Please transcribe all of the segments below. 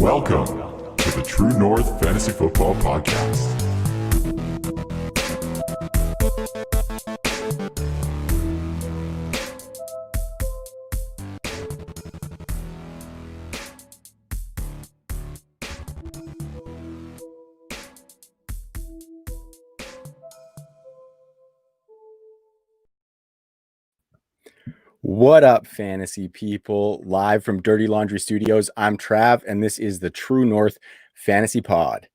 Welcome to the True North Fantasy Football Podcast. What up, fantasy people? Live from Dirty Laundry Studios, I'm Trav, and this is the True North Fantasy Pod.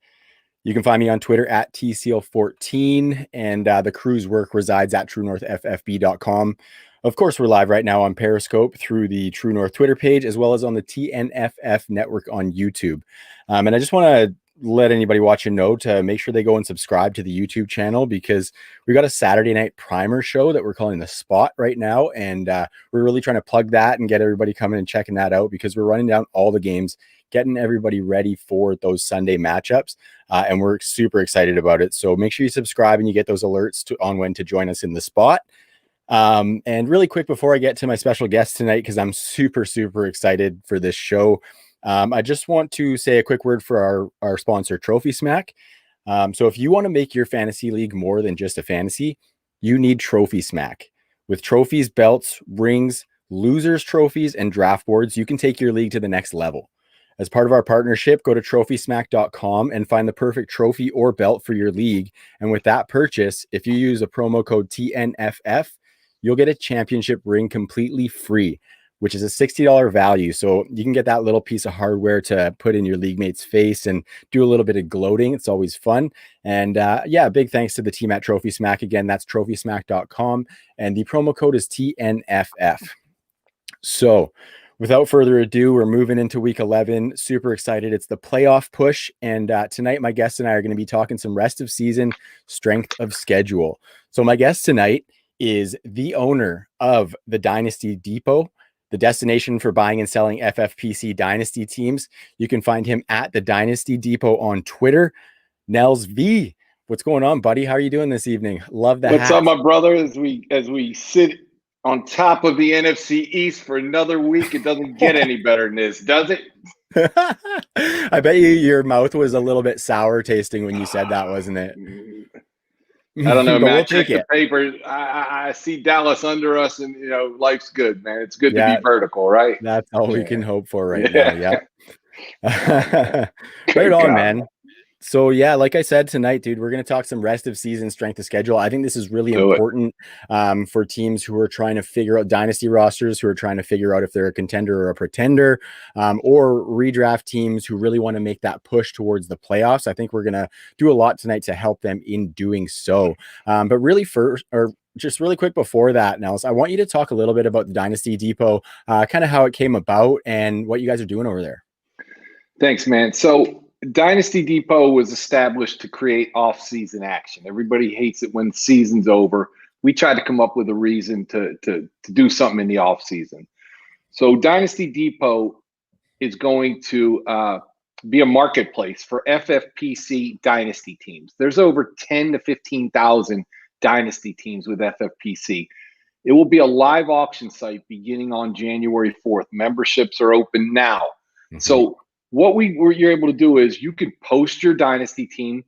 You can find me on Twitter at TCL14, and the crew's work resides at TrueNorthFFB.com. Of course, we're live right now on Periscope through the True North Twitter page, as well as on the TNFF network on YouTube. And I just want to let anybody watching know to make sure they go and subscribe to the YouTube channel, because we got a Saturday night primer show that we're calling The Spot right now. And we're really trying to plug that and get everybody coming and checking that out, because we're running down all the games, getting everybody ready for those Sunday matchups. And we're super excited about it. So make sure you subscribe and you get those alerts on when to join us in The Spot. And really quick, before I get to my special guest tonight, because I'm super excited for this show, I just want to say a quick word for our sponsor, Trophy Smack. So if you want to make your fantasy league more than just a fantasy, you need Trophy Smack. With trophies, belts, rings, losers trophies, and draft boards, you can take your league to the next level. As part of our partnership, go to trophysmack.com and find the perfect trophy or belt for your league. And with that purchase, if you use a promo code TNFF, you'll get a championship ring completely free, which is a $60 value. So you can get that little piece of hardware to put in your league mate's face and do a little bit of gloating. It's always fun. And big thanks to the team at Trophy Smack. Again, that's trophysmack.com. And the promo code is TNFF. So without further ado, we're moving into week 11. Super excited. It's the playoff push. And tonight, my guest and I are going to be talking some rest of season strength of schedule. So my guest tonight is the owner of the Dynasty Depot, the destination for buying and selling FFPC Dynasty Teams. You can find him at the Dynasty Depot on Twitter. Nels V, what's going on, buddy? How are you doing this evening? Love that. What's up, my brother? As we sit on top of the NFC East for another week, it doesn't get any better than this, does it? I bet your mouth was a little bit sour tasting when you said that, wasn't it? I don't know, man. We'll I checked the paper. I see Dallas under us, and life's good, man. It's good to be vertical, right? That's all we can hope for right now. Yeah. Right on, man. So like I said tonight, dude, we're going to talk some rest of season strength of schedule. I think this is really important for teams who are trying to figure out dynasty rosters, who are trying to figure out if they're a contender or a pretender, or redraft teams who really want to make that push towards the playoffs. I think we're going to do a lot tonight to help them in doing so. But really just really quick before that, Nels, I want you to talk a little bit about the Dynasty Depot, kind of how it came about and what you guys are doing over there. Thanks, man. So Dynasty Depot was established to create off-season action. Everybody hates it when the season's over. We tried to come up with a reason to do something in the off-season. So Dynasty Depot is going to be a marketplace for FFPC Dynasty teams. There's over 10 to 15,000 Dynasty teams with FFPC. It will be a live auction site beginning on January 4th. Memberships are open now. Mm-hmm. So what you're able to do is you can post your Dynasty team,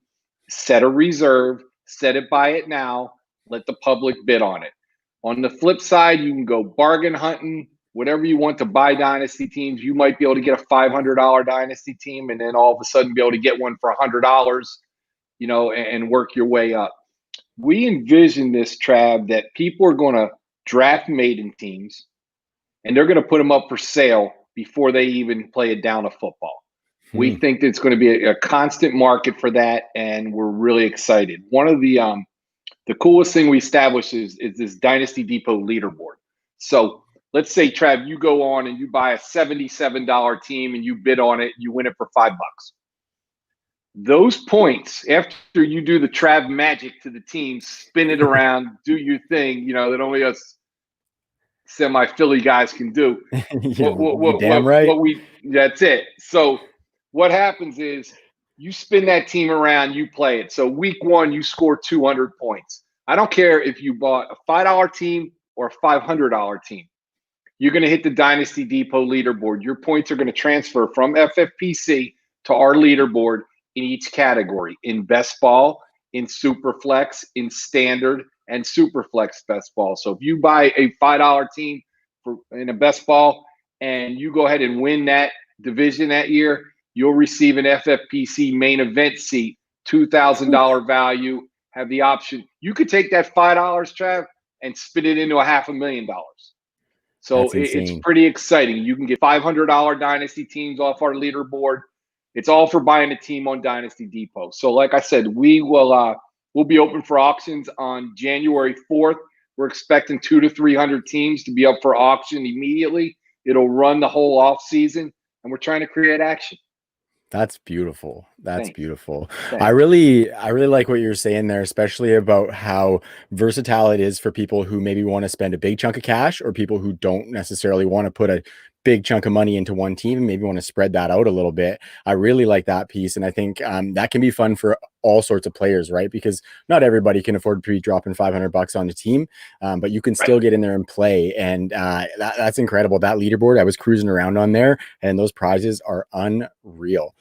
set a reserve, set it, buy it now, let the public bid on it. On the flip side, you can go bargain hunting, whatever you want to buy Dynasty teams. You might be able to get a $500 Dynasty team and then all of a sudden be able to get one for $100, and work your way up. We envision this, Trav, that people are going to draft maiden teams and they're going to put them up for sale before they even play a down of football. We think it's going to be a constant market for that, and we're really excited. One of the coolest thing we established is this Dynasty Depot leaderboard. So let's say, Trav, you go on and you buy a $77 team and you bid on it, you win it for $5. Those points, after you do the Trav magic to the team, spin it around, do your thing, that only us semi-Philly guys can do. That's it. So what happens is you spin that team around, you play it. So week 1, you score 200 points. I don't care if you bought a $5 team or a $500 team. you're going to hit the Dynasty Depot leaderboard. Your points are going to transfer from FFPC to our leaderboard in each category, in best ball, in super flex, in standard, and super flex best ball. So if you buy a $5 team in a best ball and you go ahead and win that division that year, you'll receive an FFPC main event seat, $2,000 value, have the option. You could take that $5, Trav, and spin it into $500,000. So it's pretty exciting. You can get $500 Dynasty teams off our leaderboard. It's all for buying a team on Dynasty Depot. So like I said, we'll be open for auctions on January 4th. We're expecting 200 to 300 teams to be up for auction immediately. It'll run the whole off season, and we're trying to create action. That's beautiful. That's beautiful. Thanks. I really like what you're saying there, especially about how versatile it is for people who maybe want to spend a big chunk of cash, or people who don't necessarily want to put a big chunk of money into one team and maybe want to spread that out a little bit. I really like that piece. And I think that can be fun for all sorts of players, right? Because not everybody can afford to be dropping $500 on a team, but you can still get in there and play. And that's incredible. That leaderboard, I was cruising around on there, and those prizes are unreal.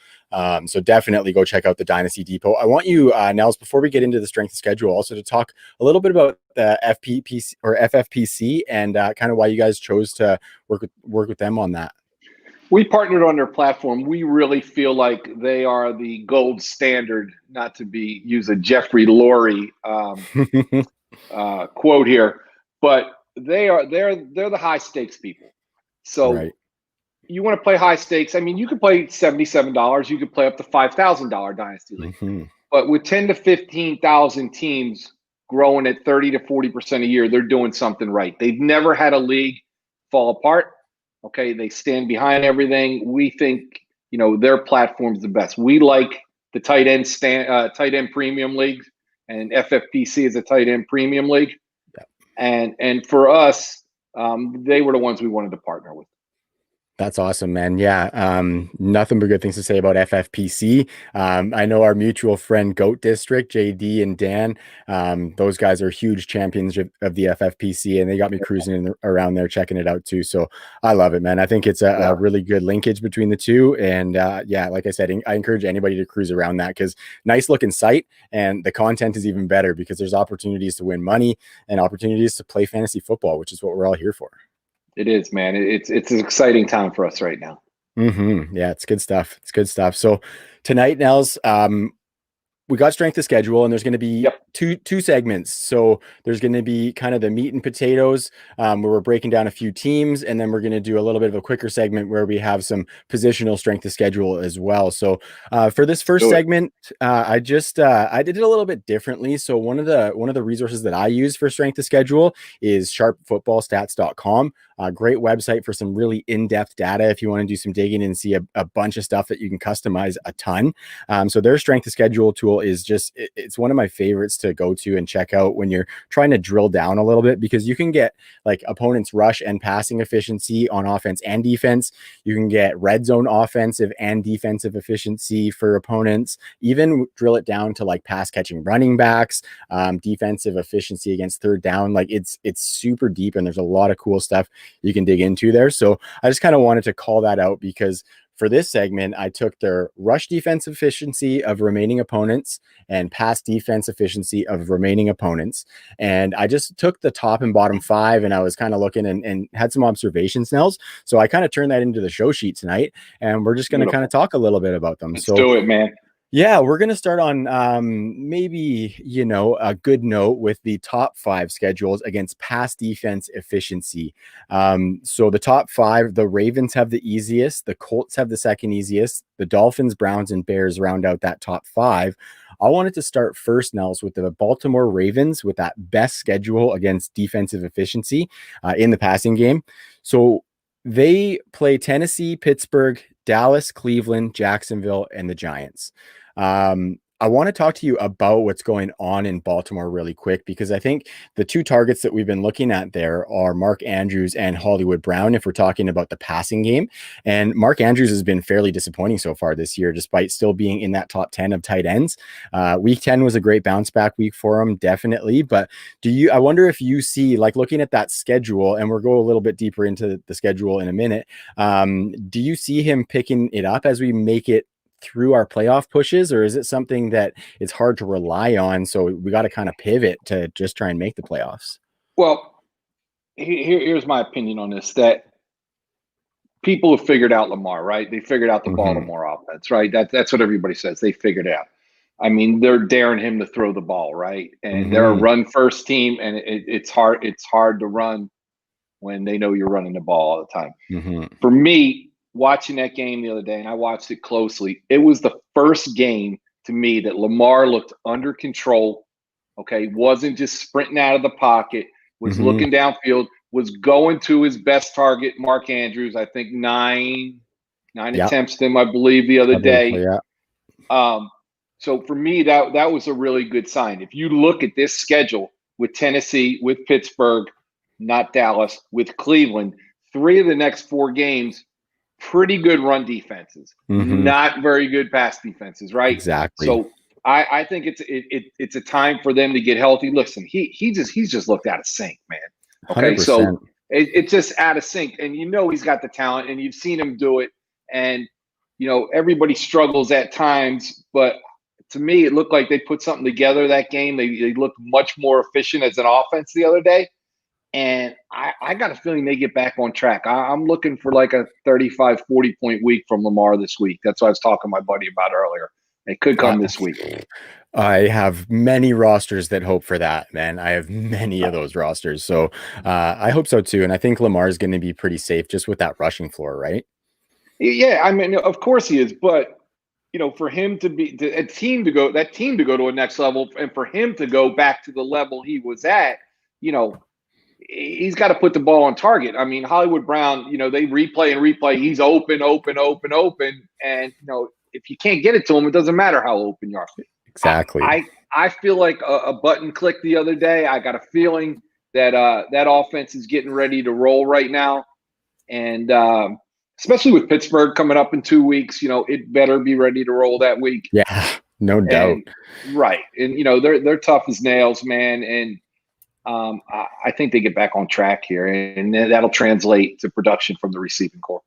So definitely go check out the Dynasty Depot. I want you, Nels, before we get into the strength of schedule, also to talk a little bit about the FPPC or FFPC and kind of why you guys chose to work with them on that. We partnered on their platform. We really feel like they are the gold standard, not to use a Jeffrey Lurie quote here, but they're the high stakes people. So right. You want to play high stakes. I mean, you could play $77. You could play up to $5,000 Dynasty League. Mm-hmm. But with 10 to 15,000 teams growing at 30 to 40% a year, they're doing something right. They've never had a league fall apart. Okay, they stand behind everything. We think, their platform's the best. We like the tight end premium league, and FFPC is a tight end premium league. Yeah. And for us, they were the ones we wanted to partner with. That's awesome, man. Yeah. Nothing but good things to say about FFPC. I know our mutual friend Goat District, JD and Dan, those guys are huge champions of the FFPC, and they got me cruising around there, checking it out too. So I love it, man. I think it's a really good linkage between the two. And yeah, like I said, I encourage anybody to cruise around that, because nice looking site, and the content is even better because there's opportunities to win money and opportunities to play fantasy football, which is what we're all here for. It is, man. It's an exciting time for us right now. Mm-hmm. Yeah, it's good stuff. It's good stuff. So tonight, Nels, we got strength of schedule, and there's going to be two segments. So there's going to be kind of the meat and potatoes, where we're breaking down a few teams, and then we're going to do a little bit of a quicker segment where we have some positional strength of schedule as well. So for this first segment, I did it a little bit differently. So one of the resources that I use for strength of schedule is sharpfootballstats.com. A great website for some really in-depth data if you want to do some digging and see a bunch of stuff that you can customize a ton. So their strength of schedule tool is it's one of my favorites to go to and check out when you're trying to drill down a little bit, because you can get like opponents' rush and passing efficiency on offense and defense. You can get red zone offensive and defensive efficiency for opponents, even drill it down to like pass catching running backs, defensive efficiency against third down. Like it's super deep, and there's a lot of cool stuff you can dig into there. So I just kind of wanted to call that out, because for this segment, I took their rush defense efficiency of remaining opponents and pass defense efficiency of remaining opponents. And I just took the top and bottom five, and I was kind of looking and had some observations, Nels. So I kind of turned that into the show sheet tonight, and we're just going to kind of talk a little bit about them. Let's do it, man. Yeah, we're going to start on maybe, a good note with the top five schedules against pass defense efficiency. So the top five, the Ravens have the easiest, the Colts have the second easiest, the Dolphins, Browns, and Bears round out that top five. I wanted to start first, Nels, with the Baltimore Ravens with that best schedule against defensive efficiency in the passing game. So they play Tennessee, Pittsburgh, Dallas, Cleveland, Jacksonville, and the Giants. I want to talk to you about what's going on in Baltimore really quick, because I think the two targets that we've been looking at there are Mark Andrews and Hollywood Brown, if we're talking about the passing game. And Mark Andrews has been fairly disappointing so far this year, despite still being in that top 10 of tight ends. Week 10 was a great bounce back week for him, definitely. But I wonder if you see, like, looking at that schedule, and we'll go a little bit deeper into the schedule in a minute. Do you see him picking it up as we make it through our playoff pushes, or is it something that it's hard to rely on, so we got to kind of pivot to just try and make the playoffs? Well, here's my opinion on this, that people have figured out Lamar, right? They figured out the Baltimore offense, right? That's what everybody says. They figured it out. I mean, they're daring him to throw the ball, right? And they're a run first team, and it's hard to run when they know you're running the ball all the time. For me, watching that game the other day, and I watched it closely, it was the first game to me that Lamar looked under control, okay? Wasn't just sprinting out of the pocket, was looking downfield, was going to his best target, Mark Andrews, I think nine attempts to him, I believe, the other day. So for me, that was a really good sign. If you look at this schedule with Tennessee, with Pittsburgh, not Dallas, with Cleveland, 3 of the next 4 games, pretty good run defenses, not very good pass defenses, right? Exactly. So I think it's a time for them to get healthy. Listen, he's just looked out of sync, man. Okay, 100%. so it's just out of sync, and he's got the talent, and you've seen him do it, and everybody struggles at times, but to me, it looked like they put something together that game. They looked much more efficient as an offense the other day. And I got a feeling they get back on track. I'm looking for like a 35, 40-point week from Lamar this week. That's what I was talking to my buddy about earlier. It could come this week. I have many rosters that hope for that, man. I have many of those rosters. So I hope so too. And I think Lamar is going to be pretty safe just with that rushing floor, right? Yeah, I mean, of course he is. But, for him to be that team to go to a next level, and for him to go back to the level he was at, he's got to put the ball on target. I mean, Hollywood Brown, they replay. He's open. And, if you can't get it to him, it doesn't matter how open you are. Exactly. I feel like a button clicked the other day. I got a feeling that that offense is getting ready to roll right now. And especially with Pittsburgh coming up in 2 weeks, it better be ready to roll that week. Yeah, no doubt. Right. And, they're tough as nails, man. And I think they get back on track here, and that'll translate to production from the receiving corps.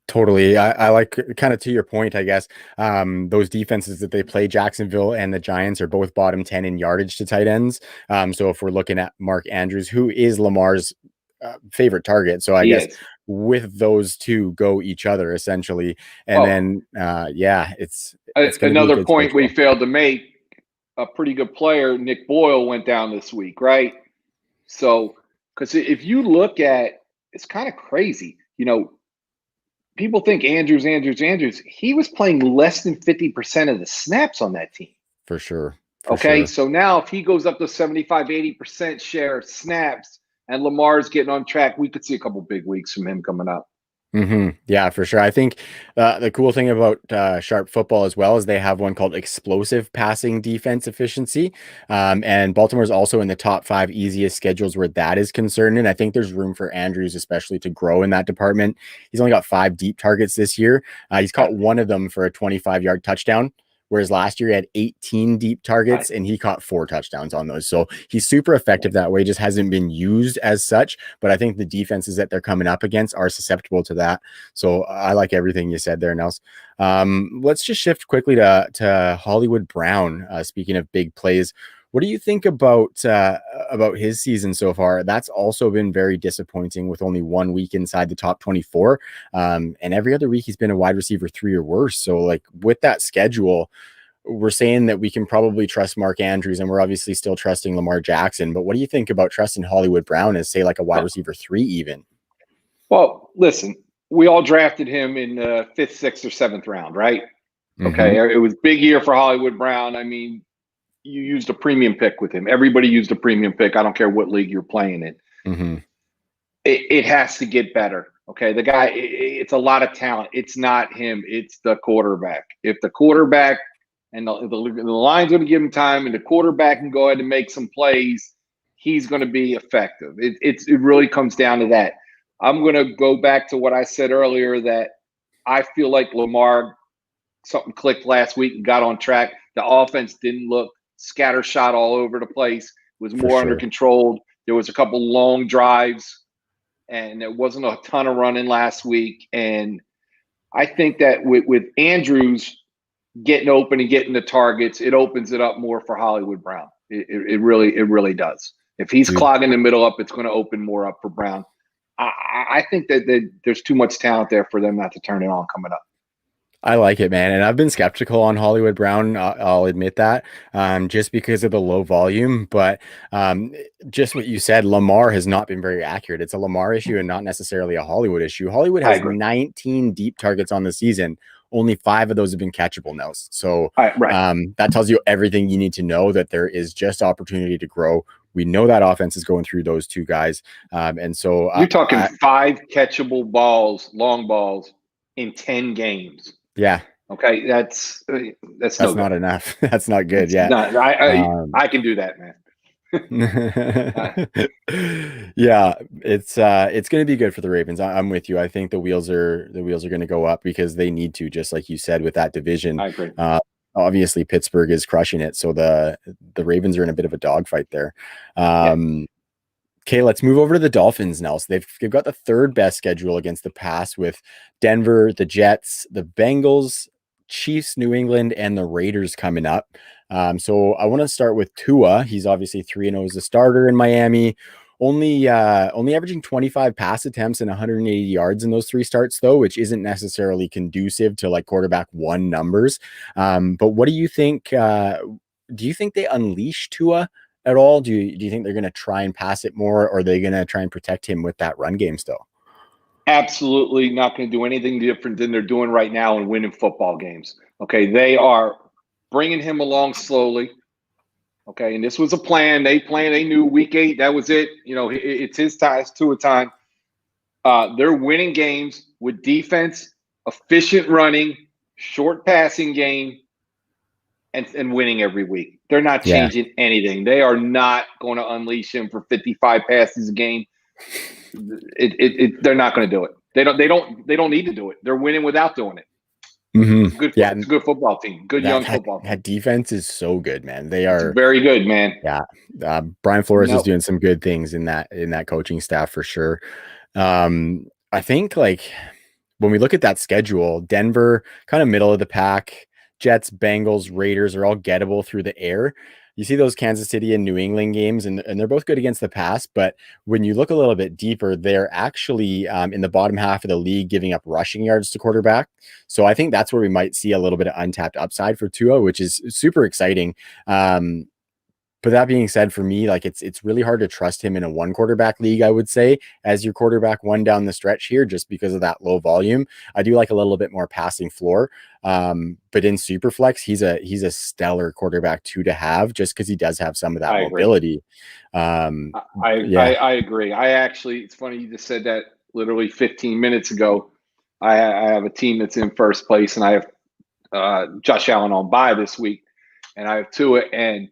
Totally. I like, kind of to your point, I guess, those defenses that they play, Jacksonville and the Giants, are both bottom 10 in yardage to tight ends. So if we're looking at Mark Andrews, who is Lamar's favorite target. So I guess with those two go each other essentially. And then, it's another point we failed to make. A pretty good player, Nick Boyle, went down this week, right? So, because if you look at, it's kind of crazy. People think Andrews. He was playing less than 50% of the snaps on that team. For sure. So now if he goes up to 75, 80% share of snaps and Lamar's getting on track, we could see a couple big weeks from him coming up. Yeah, for sure. I think the cool thing about Sharp Football as well is they have one called Explosive Passing Defense Efficiency. And Baltimore's also in the top 5 easiest schedules where that is concerned. And I think there's room for Andrews, especially, to grow in that department. He's only got 5 deep targets this year. He's caught one of them for a 25-yard touchdown. Whereas last year he had 18 deep targets and he caught 4 touchdowns on those. So he's super effective that way, just hasn't been used as such. But I think the defenses that they're coming up against are susceptible to that. So I like everything you said there, Nels. Let's just shift quickly to Hollywood Brown. Speaking of big plays, what do you think about his season so far? That's also been very disappointing, with only 1 week inside the top 24. And every other week he's been a wide receiver 3 or worse. So like with that schedule, we're saying that we can probably trust Mark Andrews, and we're obviously still trusting Lamar Jackson. But what do you think about trusting Hollywood Brown as, say, like a wide receiver 3 even? Well, listen, we all drafted him in the 5th, 6th, or 7th round, right? Okay. It was a big year for Hollywood Brown. I mean, you used a premium pick with him. Everybody used a premium pick. I don't care what league you're playing in. It has to get better. Okay. The guy, it's a lot of talent. It's not him. It's the quarterback. If the quarterback and the line's going to give him time, and the quarterback can go ahead and make some plays, he's going to be effective. It really comes down to that. I'm going to go back to what I said earlier, that I feel like Lamar, something clicked last week and got on track. The offense didn't look scattershot all over the place. It was more under control. There was a couple long drives, and there wasn't a ton of running last week. And I think that with Andrews getting open and getting the targets, it opens it up more for Hollywood Brown. It really does. If he's clogging the middle up, it's going to open more up for Brown. I think that there's too much talent there for them not to turn it on coming up. I like it, man. And I've been skeptical on Hollywood Brown. I'll admit that, just because of the low volume. But just what you said, Lamar has not been very accurate. It's a Lamar issue and not necessarily a Hollywood issue. Hollywood has 19 deep targets on the season. Only 5 of those have been catchable, Nels. So that tells you everything you need to know, that there is just opportunity to grow. We know that offense is going through those 2 guys. And so you're talking 5 catchable balls, long balls in 10 games. Yeah. Okay. That's not enough. That's not good. I can do that, man. Yeah, it's going to be good for the Ravens. I'm with you. I think the wheels are going to go up because they need to, just like you said, with that division. I agree. Obviously Pittsburgh is crushing it, so the Ravens are in a bit of a dogfight there. Okay, let's move over to the Dolphins now. So they've got the 3rd best schedule against the pass, with Denver, the Jets, the Bengals, Chiefs, New England, and the Raiders coming up. So I want to start with Tua. He's obviously 3-0 as a starter in Miami. Only averaging 25 pass attempts and 180 yards in those 3 starts, though, which isn't necessarily conducive to like quarterback 1 numbers. But what do you think? Do you think they unleash Tua at all? Do you think they're going to try and pass it more, or are they going to try and protect him with that run game still? Absolutely not going to do anything different than they're doing right now and winning football games. Okay, they are bringing him along slowly. Okay, and this was a plan. They knew week 8, that was it. You know, it's his time, it's Tua time. They're winning games with defense, efficient running, short passing game, and winning every week. They're not changing anything. They are not going to unleash him for 55 passes a game. They're not going to do it. They don't need to do it. They're winning without doing it. Mm-hmm. It's a good football team. Good young football team. That defense is so good, man. They are very good, man. Yeah. Brian Flores is doing some good things in that coaching staff for sure. I think like when we look at that schedule, Denver kind of middle of the pack, Jets, Bengals, Raiders are all gettable through the air. You see those Kansas City and New England games, and they're both good against the pass. But when you look a little bit deeper, they're actually in the bottom half of the league, giving up rushing yards to quarterback. So I think that's where we might see a little bit of untapped upside for Tua, which is super exciting. But that being said, for me, like it's really hard to trust him in a 1 quarterback league, I would say, as your quarterback 1 down the stretch here, just because of that low volume. I do like a little bit more passing floor. But in Superflex, he's a stellar quarterback 2 to have, just because he does have some of that mobility. I agree. I actually, it's funny you just said that literally 15 minutes ago. I have a team that's in first place, and I have Josh Allen on bye this week, and I have Tua, and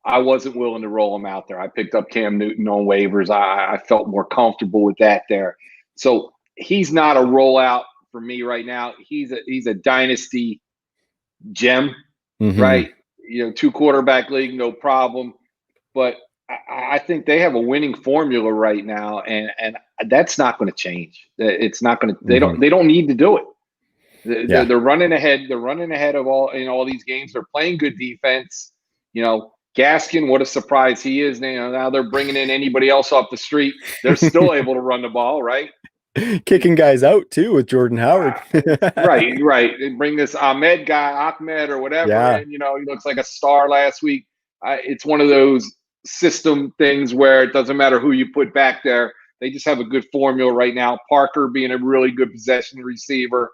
I wasn't willing to roll him out there. I picked up Cam Newton on waivers. I felt more comfortable with that there. So he's not a rollout for me right now. He's a dynasty gem, right? You know, 2 quarterback league, no problem. But I think they have a winning formula right now, and that's not going to change. It's not going to. They don't need to do it. They're running ahead. They're running ahead of all these games. They're playing good defense. You know, Gaskin, what a surprise he is. Now they're bringing in anybody else off the street. They're still able to run the ball, right? Kicking guys out too with Jordan Howard. right. And bring this Ahmed or whatever. Yeah. And, he looks like a star last week. It's one of those system things where it doesn't matter who you put back there. They just have a good formula right now. Parker being a really good possession receiver.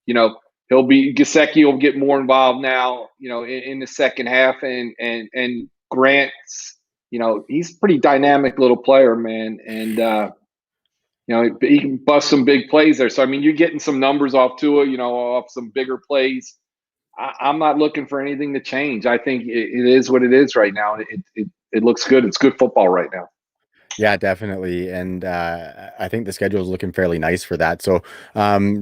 Gesicki will get more involved now, in the second half, and Grant's, he's a pretty dynamic little player, man. And, he can bust some big plays there. So, I mean, you're getting some numbers off Tua, off some bigger plays. I'm not looking for anything to change. I think it is what it is right now. It looks good. It's good football right now. Yeah, definitely. And I think the schedule is looking fairly nice for that. So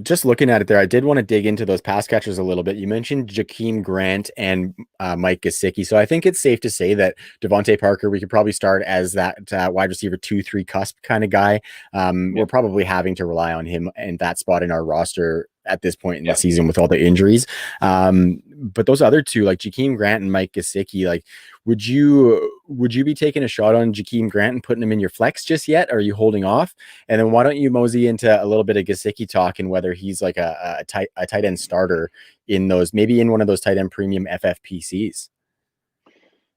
just looking at it there, I did want to dig into those pass catchers a little bit. You mentioned Jakeem Grant and Mike Gesicki. So I think it's safe to say that Devontae Parker, we could probably start as that wide receiver 2-3 cusp kind of guy. We're probably having to rely on him in that spot in our roster at this point in the season with all the injuries. But those other two, like Jakeem Grant and Mike Gesicki, like, would you be taking a shot on Jakeem Grant and putting him in your flex just yet? Or are you holding off? And then why don't you mosey into a little bit of Gesicki talk and whether he's like a tight end starter in those, maybe in one of those tight end premium FFPCs?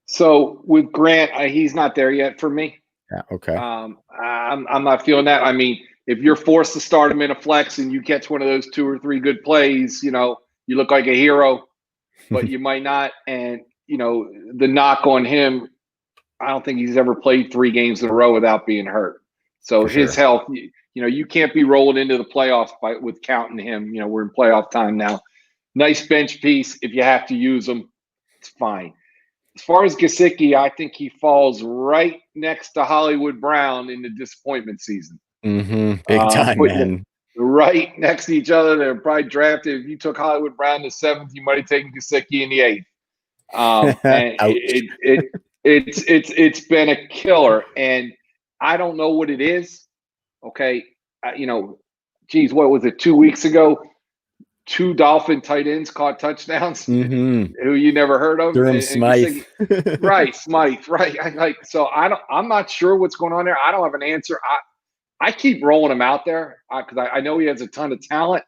So with Grant, he's not there yet for me. Yeah. Okay. I'm not feeling that. I mean, if you're forced to start him in a flex and you catch one of those 2 or 3 good plays, you look like a hero, but you might not. And the knock on him, I don't think he's ever played 3 games in a row without being hurt. So his health, you can't be rolling into the playoffs with counting him. We're in playoff time now. Nice bench piece. If you have to use him, it's fine. As far as Gesicki, I think he falls right next to Hollywood Brown in the disappointment season. Big time, man. Right next to each other. They're probably drafted. If you took Hollywood Brown in the 7th, you might have taken Gesicki in the 8th. And it's been a killer. And I don't know what it is. Okay. What was it? 2 weeks ago? 2 Dolphin tight ends caught touchdowns who you never heard of. Durham Smythe. Right, Smythe. Right. So I'm not sure what's going on there. I don't have an answer. I keep rolling him out there because I know he has a ton of talent.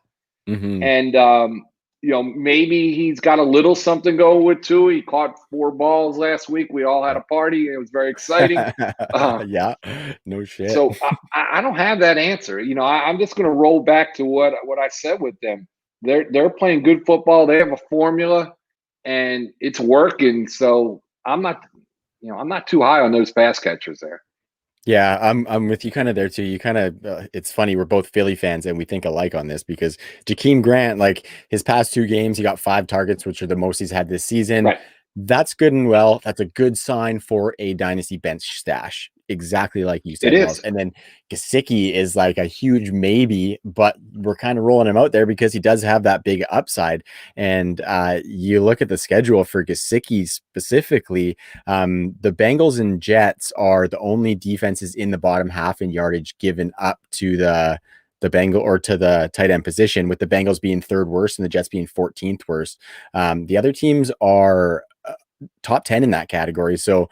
And, maybe he's got a little something going with too. He caught 4 balls last week. We all had a party. It was very exciting. Yeah, no shit. So I don't have that answer. I'm just going to roll back to what I said with them. They're playing good football. They have a formula, and it's working. So I'm not too high on those pass catchers there. Yeah, I'm with you kind of there too. You kind of it's funny, we're both Philly fans and we think alike on this because Jakeem Grant, like his past 2 games, he got 5 targets, which are the most he's had this season. Right. That's good and well. That's a good sign for a dynasty bench stash. Exactly like you said. It is. And then Gesicki is like a huge maybe, but we're kind of rolling him out there because he does have that big upside. And you look at the schedule for Gesicki specifically, the Bengals and Jets are the only defenses in the bottom half in yardage given up to the Bengal or to the tight end position, with the Bengals being 3rd worst and the Jets being 14th worst. The other teams are top 10 in that category. So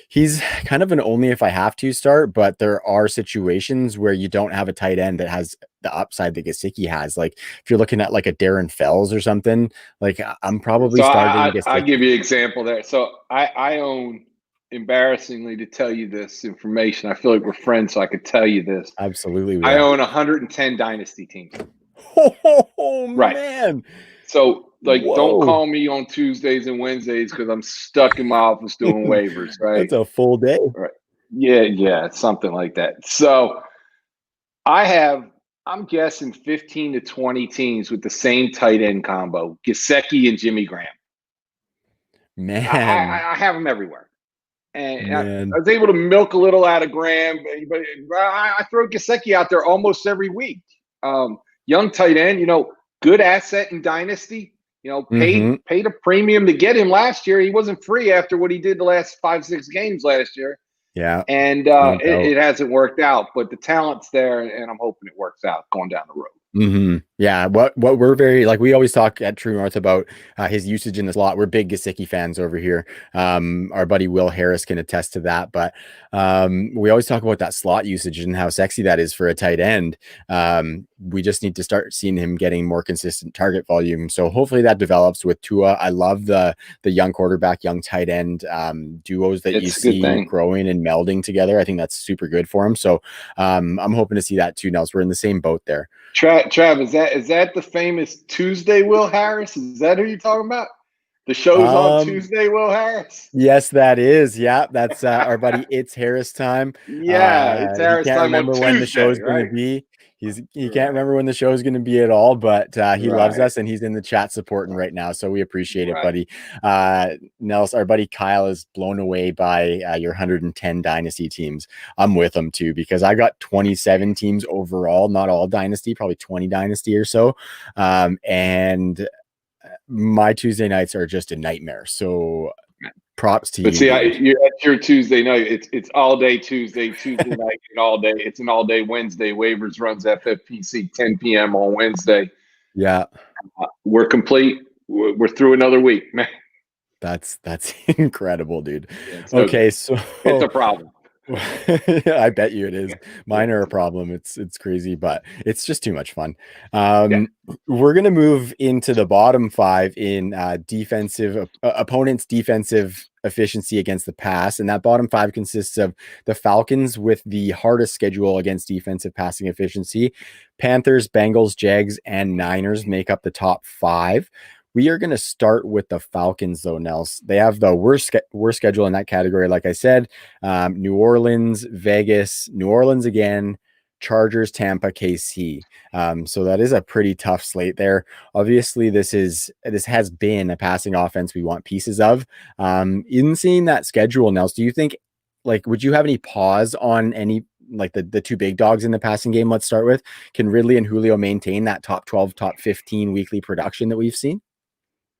he's kind of an only if I have to start, but there are situations where you don't have a tight end that has the upside that Gesicki has. Like if you're looking at like a Darren Fells or something, like I'm probably starting. I'll give you an example there. So I own, embarrassingly to tell you this information, I feel like we're friends, so I could tell you this. Absolutely. I own 110 Dynasty teams. Oh right. Man. So don't call me on Tuesdays and Wednesdays because I'm stuck in my office doing waivers, right? It's a full day. Right. Yeah, something like that. So I'm guessing 15 to 20 teams with the same tight end combo, Gesicki and Jimmy Graham. Man. I have them everywhere. And I was able to milk a little out of Graham, but I throw Gesicki out there almost every week. Young tight end, good asset in Dynasty. Paid a premium to get him last year. He wasn't free after what he did the last 5-6 games last year. Yeah. And it hasn't worked out, but the talent's there, and I'm hoping it works out going down the road. Yeah, what we're very, like, we always talk at True North about his usage in the slot. We're big Gesicki fans over here. Our buddy Will Harris can attest to that, but we always talk about that slot usage and how sexy that is for a tight end. We just need to start seeing him getting more consistent target volume. So hopefully that develops with Tua. I love the young quarterback, young tight end duos that you see growing and melding together. I think that's super good for him. So I'm hoping to see that too, Nels. We're in the same boat there. Trav, is that the famous Tuesday Will Harris? Is that who you're talking about? The show's on Tuesday, Will Harris? Yes, that is. Yeah, that's our buddy It's Harris time. Yeah, it's Harris time. Can't remember on when Tuesday, the show's going to be. He can't remember when the show is going to be at all, but he loves Right. us and he's in the chat supporting right now. So we appreciate it, Right. buddy. Nels, our buddy Kyle is blown away by your 110 Dynasty teams. I'm with him too, because I got 27 teams overall, not all Dynasty, probably 20 Dynasty or so. And my Tuesday nights are just a nightmare. So props to But you. see, that's your Tuesday night. It's all day Tuesday night, and all day. It's an all day Wednesday. Waivers runs FFPC 10 p.m. on Wednesday. Yeah, we're complete. We're through another week, man. That's incredible, dude. Yeah, okay, so it's a problem. I bet you it is. Mine are a problem. It's crazy, but it's just too much fun. We're gonna move into the bottom 5 in defensive opponents' defensive efficiency against the pass, and that bottom 5 consists of the Falcons with the hardest schedule against defensive passing efficiency. Panthers, Bengals, Jags, and Niners make up the top 5. We are going to start with the Falcons, though, Nels. They have the worst schedule in that category. Like I said, New Orleans, Vegas, New Orleans again, Chargers, Tampa, KC. So that is a pretty tough slate there. Obviously, this has been a passing offense we want pieces of. In seeing that schedule, Nels, do you think, like, would you have any pause on any, like the two big dogs in the passing game? Let's start with, can Ridley and Julio maintain that top 12, top 15 weekly production that we've seen?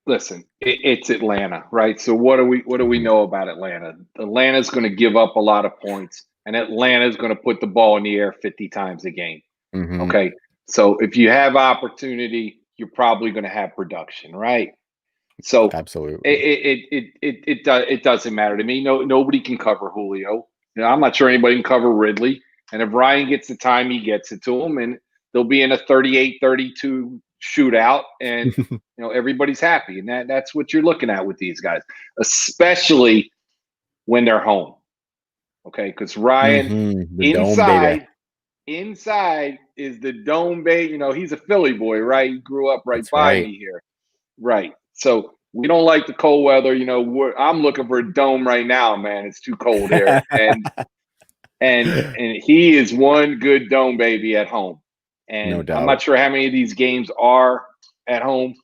Listen, it's Atlanta, right? So what do we know about Atlanta? Atlanta's going to give up a lot of points, and Atlanta's going to put the ball in the air 50 times a game. Mm-hmm. Okay, so if you have opportunity, you're probably going to have production, right? So absolutely, it doesn't matter to me. Nobody can cover Julio. I'm not sure anybody can cover Ridley. And if Ryan gets the time, he gets it to him, and they'll be in a 38-32 shootout, and everybody's happy. And that's what you're looking at with these guys, especially when they're home. Okay, because Ryan inside is the dome baby. He's a Philly boy, right? He grew up right by me here. Right. So we don't like the cold weather. I'm looking for a dome right now, man. It's too cold here. And he is one good dome baby at home. And no doubt. I'm not sure how many of these games are at home,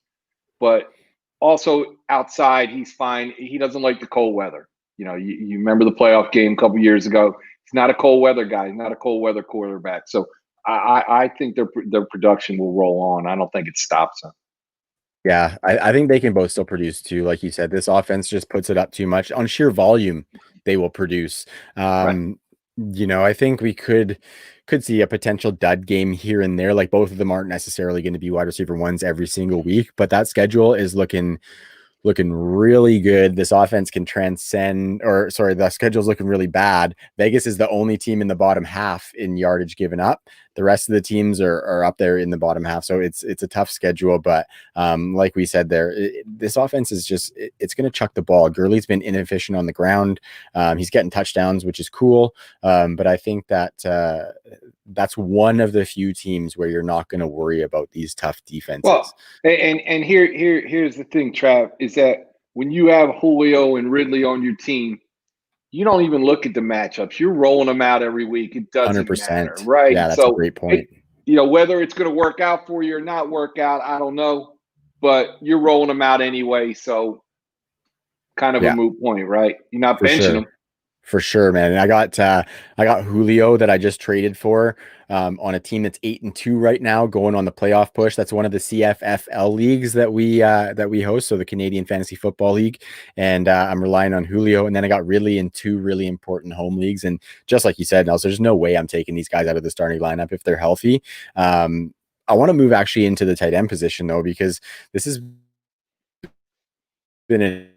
but also outside, he's fine. He doesn't like the cold weather. You remember the playoff game a couple years ago. He's not a cold weather guy. He's not a cold weather quarterback. So I think their production will roll on. I don't think it stops them. Yeah, I think they can both still produce too. Like you said, this offense just puts it up too much on sheer volume. They will produce. Right. I think we could see a potential dud game here and there. Like, both of them aren't necessarily going to be wide receiver ones every single week, but that schedule is looking really good. This offense can the schedule's looking really bad. Vegas is the only team in the bottom half in yardage given up. The rest of the teams are up there in the bottom half. So it's a tough schedule, but like we said there, this offense is just, it's going to chuck the ball. Gurley's been inefficient on the ground. He's getting touchdowns, which is cool. But I think that that's one of the few teams where you're not going to worry about these tough defenses. Well, and here's the thing, Trav, is that when you have Julio and Ridley on your team, you don't even look at the matchups. You're rolling them out every week. It doesn't 100%. matter, right? Yeah, that's a great point. Whether it's going to work out for you or not work out, I don't know. But you're rolling them out anyway, so kind of a moot point, right? You're not benching them. For sure, man. And I got Julio that I just traded for on a team that's 8-2 right now, going on the playoff push. That's one of the CFFL leagues that we host, so the Canadian Fantasy Football League. And I'm relying on Julio. And then I got Ridley in 2 really important home leagues. And just like you said, Nels, there's no way I'm taking these guys out of the starting lineup if they're healthy. I want to move actually into the tight end position though, because this has been an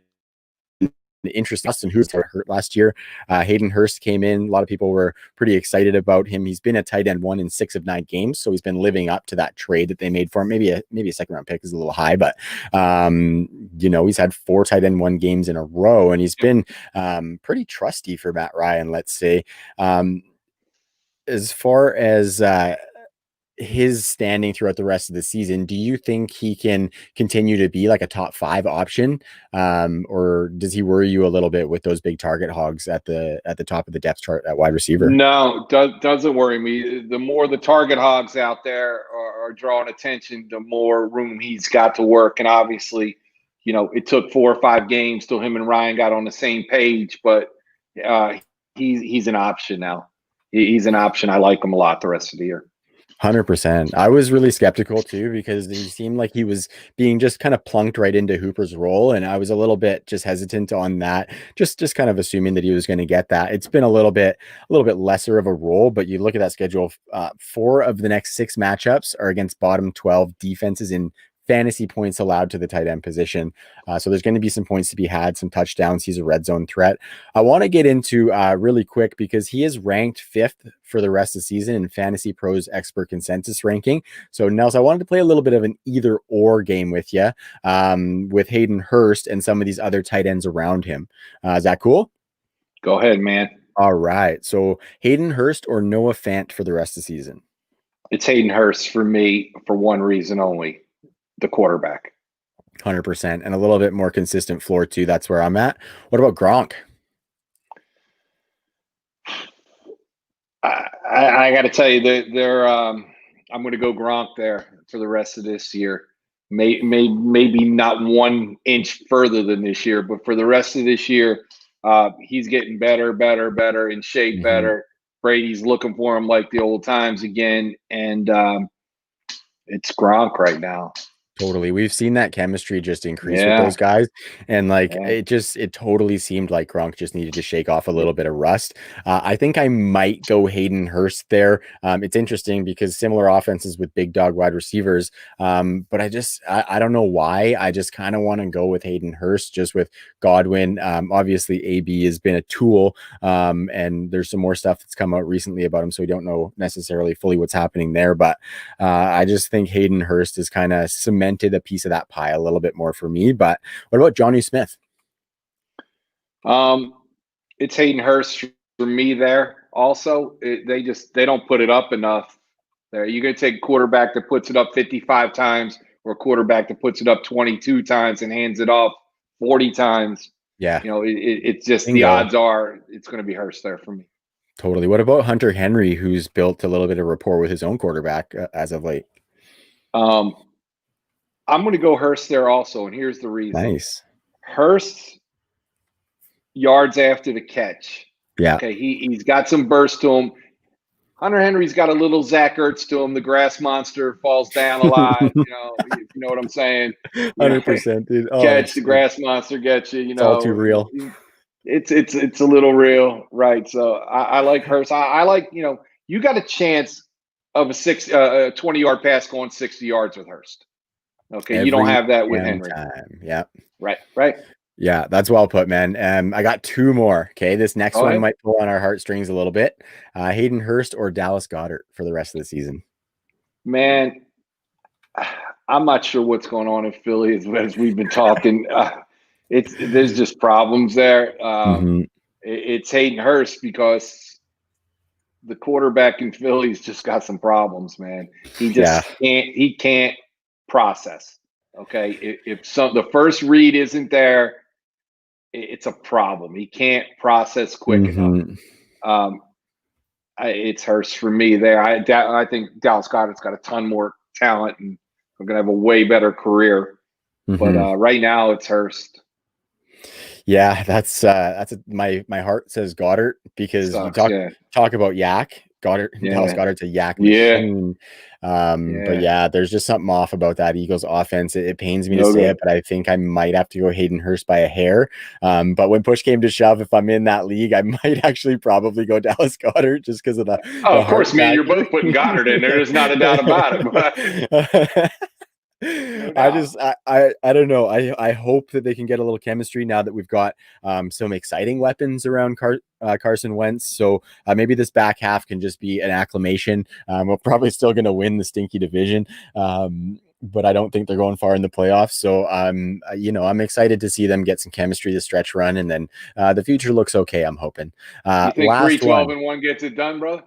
interesting. Justin who's hurt last year. Hayden Hurst came in. A lot of people were pretty excited about him. He's been a tight end 1 in 6 of 9 games, so he's been living up to that trade that they made for him. Maybe a second round pick is a little high, but he's had 4 tight end 1 games in a row, and he's been pretty trusty for Matt Ryan. Let's say, as far as his standing throughout the rest of the season, do you think he can continue to be like a top 5 option? Or does he worry you a little bit with those big target hogs at the top of the depth chart at wide receiver? No, doesn't worry me. The more the target hogs out there are drawing attention, the more room he's got to work. And obviously, it took 4 or 5 games till him and Ryan got on the same page, but he's an option now. He's an option. I like him a lot the rest of the year. 100%. I was really skeptical too, because he seemed like he was being just kind of plunked right into Hooper's role, and I was a little bit just hesitant on that, just kind of assuming that he was going to get that. It's been a little bit lesser of a role, but you look at that schedule, 4 of the next 6 matchups are against bottom 12 defenses in fantasy points allowed to the tight end position. So there's going to be some points to be had, some touchdowns. He's a red zone threat. I want to get into really quick, because he is ranked 5th for the rest of the season in Fantasy Pros expert consensus ranking. So Nels, I wanted to play a little bit of an either or game with you, with Hayden Hurst and some of these other tight ends around him. Is that cool? Go ahead, man. All right. So Hayden Hurst or Noah Fant for the rest of the season? It's Hayden Hurst for me for one reason only. The quarterback. 100%, and a little bit more consistent floor too. That's where I'm at. What about Gronk? I got to tell you that I'm going to go Gronk there for the rest of this year. Maybe not 1 inch further than this year, but for the rest of this year, he's getting better, in shape, better. Brady's looking for him like the old times again, and it's Gronk right now. Totally. We've seen that chemistry just increase with those guys. And it totally seemed like Gronk just needed to shake off a little bit of rust. I think I might go Hayden Hurst there. It's interesting because similar offenses with big dog wide receivers. But I don't know why. I just kind of want to go with Hayden Hurst just with Godwin. Obviously AB has been a tool. And there's some more stuff that's come out recently about him. So we don't know necessarily fully what's happening there. But I just think Hayden Hurst is kind of cemented a piece of that pie a little bit more for me. But what about Johnny Smith? It's Hayden Hurst for me there. Also, they don't put it up enough there. You're going to take a quarterback that puts it up 55 times or a quarterback that puts it up 22 times and hands it off 40 times. Yeah. It's just the odds are it's going to be Hurst there for me. Totally. What about Hunter Henry, who's built a little bit of rapport with his own quarterback as of late? I'm going to go Hurst there also, and here's the reason. Nice. Hurst yards after the catch. Yeah. Okay, he's got some burst to him. Hunter Henry's got a little Zach Ertz to him. The grass monster falls down a lot. you know what I'm saying? 100%, dude. Catch the grass monster gets you. It's all too real. It's a little real, right? So I like Hurst. I like you got a chance of a 20-yard pass going 60 yards with Hurst. Okay, you don't have that with Henry. Yeah. Right. Yeah, that's well put, man. I got 2 more. Okay, this next one might pull on our heartstrings a little bit. Hayden Hurst or Dallas Goedert for the rest of the season? Man, I'm not sure what's going on in Philly as we've been talking. There's just problems there. It's Hayden Hurst because the quarterback in Philly's just got some problems, man. He can't process. Okay, if the first read isn't there, it's a problem. He can't process quick enough. It's Hurst for me there. I think Dallas Goedert's got a ton more talent and we're gonna have a way better career. But right now it's Hurst. Yeah, that's my heart says Goedert because you talk about yak. Dallas Goedert's a yak machine. But yeah, there's just something off about that Eagles offense. It pains me to say it, but I think I might have to go Hayden Hurst by a hair. But when push came to shove, if I'm in that league, I might actually probably go Dallas Goedert just because of the. Of course, man, you're both putting Goedert in there. There's not a doubt about it. I don't know. I hope that they can get a little chemistry now that we've got some exciting weapons around Carson Wentz. So maybe this back half can just be an acclamation. We're probably still going to win the stinky division. But I don't think they're going far in the playoffs. So I'm excited to see them get some chemistry, the stretch run, and then the future looks okay, I'm hoping. You think 3-12-1 gets it done, brother?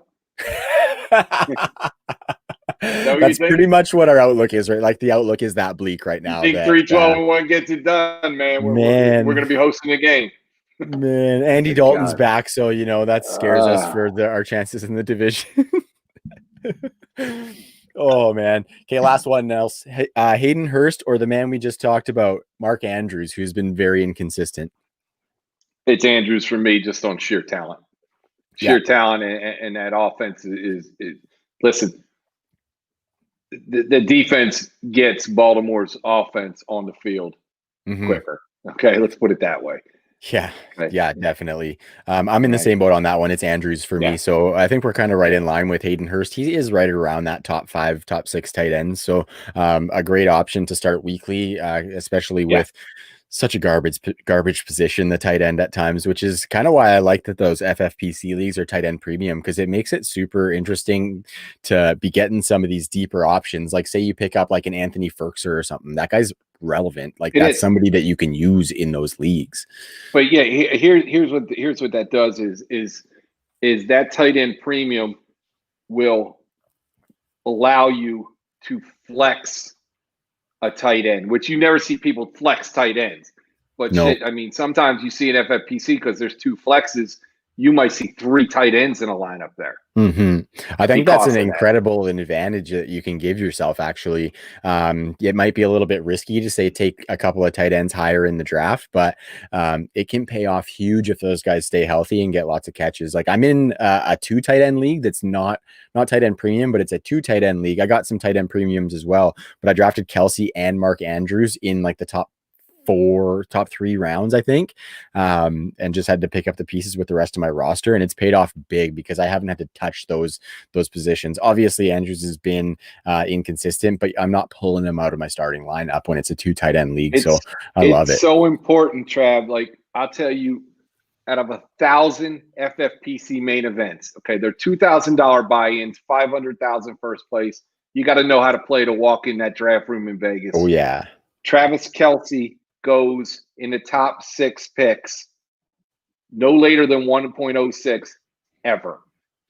what you That's think? pretty much what our outlook is, right? Like the outlook is that bleak right You now. think That 3-12-1 gets it done, man? We're going to be hosting a game. man, Andy Good Dalton's God. back, so that scares us for our chances in the division. Oh man. Okay, last one, Nels. Hayden Hurst or the man we just talked about, Mark Andrews, who's been very inconsistent. It's Andrews for me, just on sheer talent. Sheer talent, and that offense is listen. The defense gets Baltimore's offense on the field quicker. Okay, let's put it that way. Yeah, Okay. yeah, definitely. I'm in the same boat on that one. It's Andrews for me. So I think we're kind of right in line with Hayden Hurst. He is right around that top 5, top 6 tight ends. So a great option to start weekly, especially with such a garbage position, the tight end at times, which is kind of why I like that those FFPC leagues are tight end premium, because it makes it super interesting to be getting some of these deeper options. Like say you pick up like an Anthony Ferkser or something, that guy's relevant. Like that's somebody that you can use in those leagues. But yeah, here's what that does is that tight end premium will allow you to flex a tight end, which you never see people flex tight ends. But shit, I mean, sometimes you see an FFPC because there's 2 flexes. You might see 3 tight ends in a lineup there. I think that's an incredible advantage that you can give yourself, actually. It might be a little bit risky to say take a couple of tight ends higher in the draft, but it can pay off huge if those guys stay healthy and get lots of catches. Like I'm in a 2 tight end league that's not tight end premium, but it's a 2 tight end league. I got some tight end premiums as well, but I drafted Kelsey and Mark Andrews in like the top 3 rounds, I think, and just had to pick up the pieces with the rest of my roster, and it's paid off big because I haven't had to touch those positions. Obviously, Andrews has been inconsistent, but I'm not pulling him out of my starting lineup when it's a 2 tight end league. So I love it. It's so important, Trav. Like I'll tell you, out of 1,000 FFPC main events, okay, they're $2,000 buy-ins, 500,000 first place. You got to know how to play to walk in that draft room in Vegas. Oh yeah, Travis Kelce goes in the top 6 picks, no later than 1.06 ever.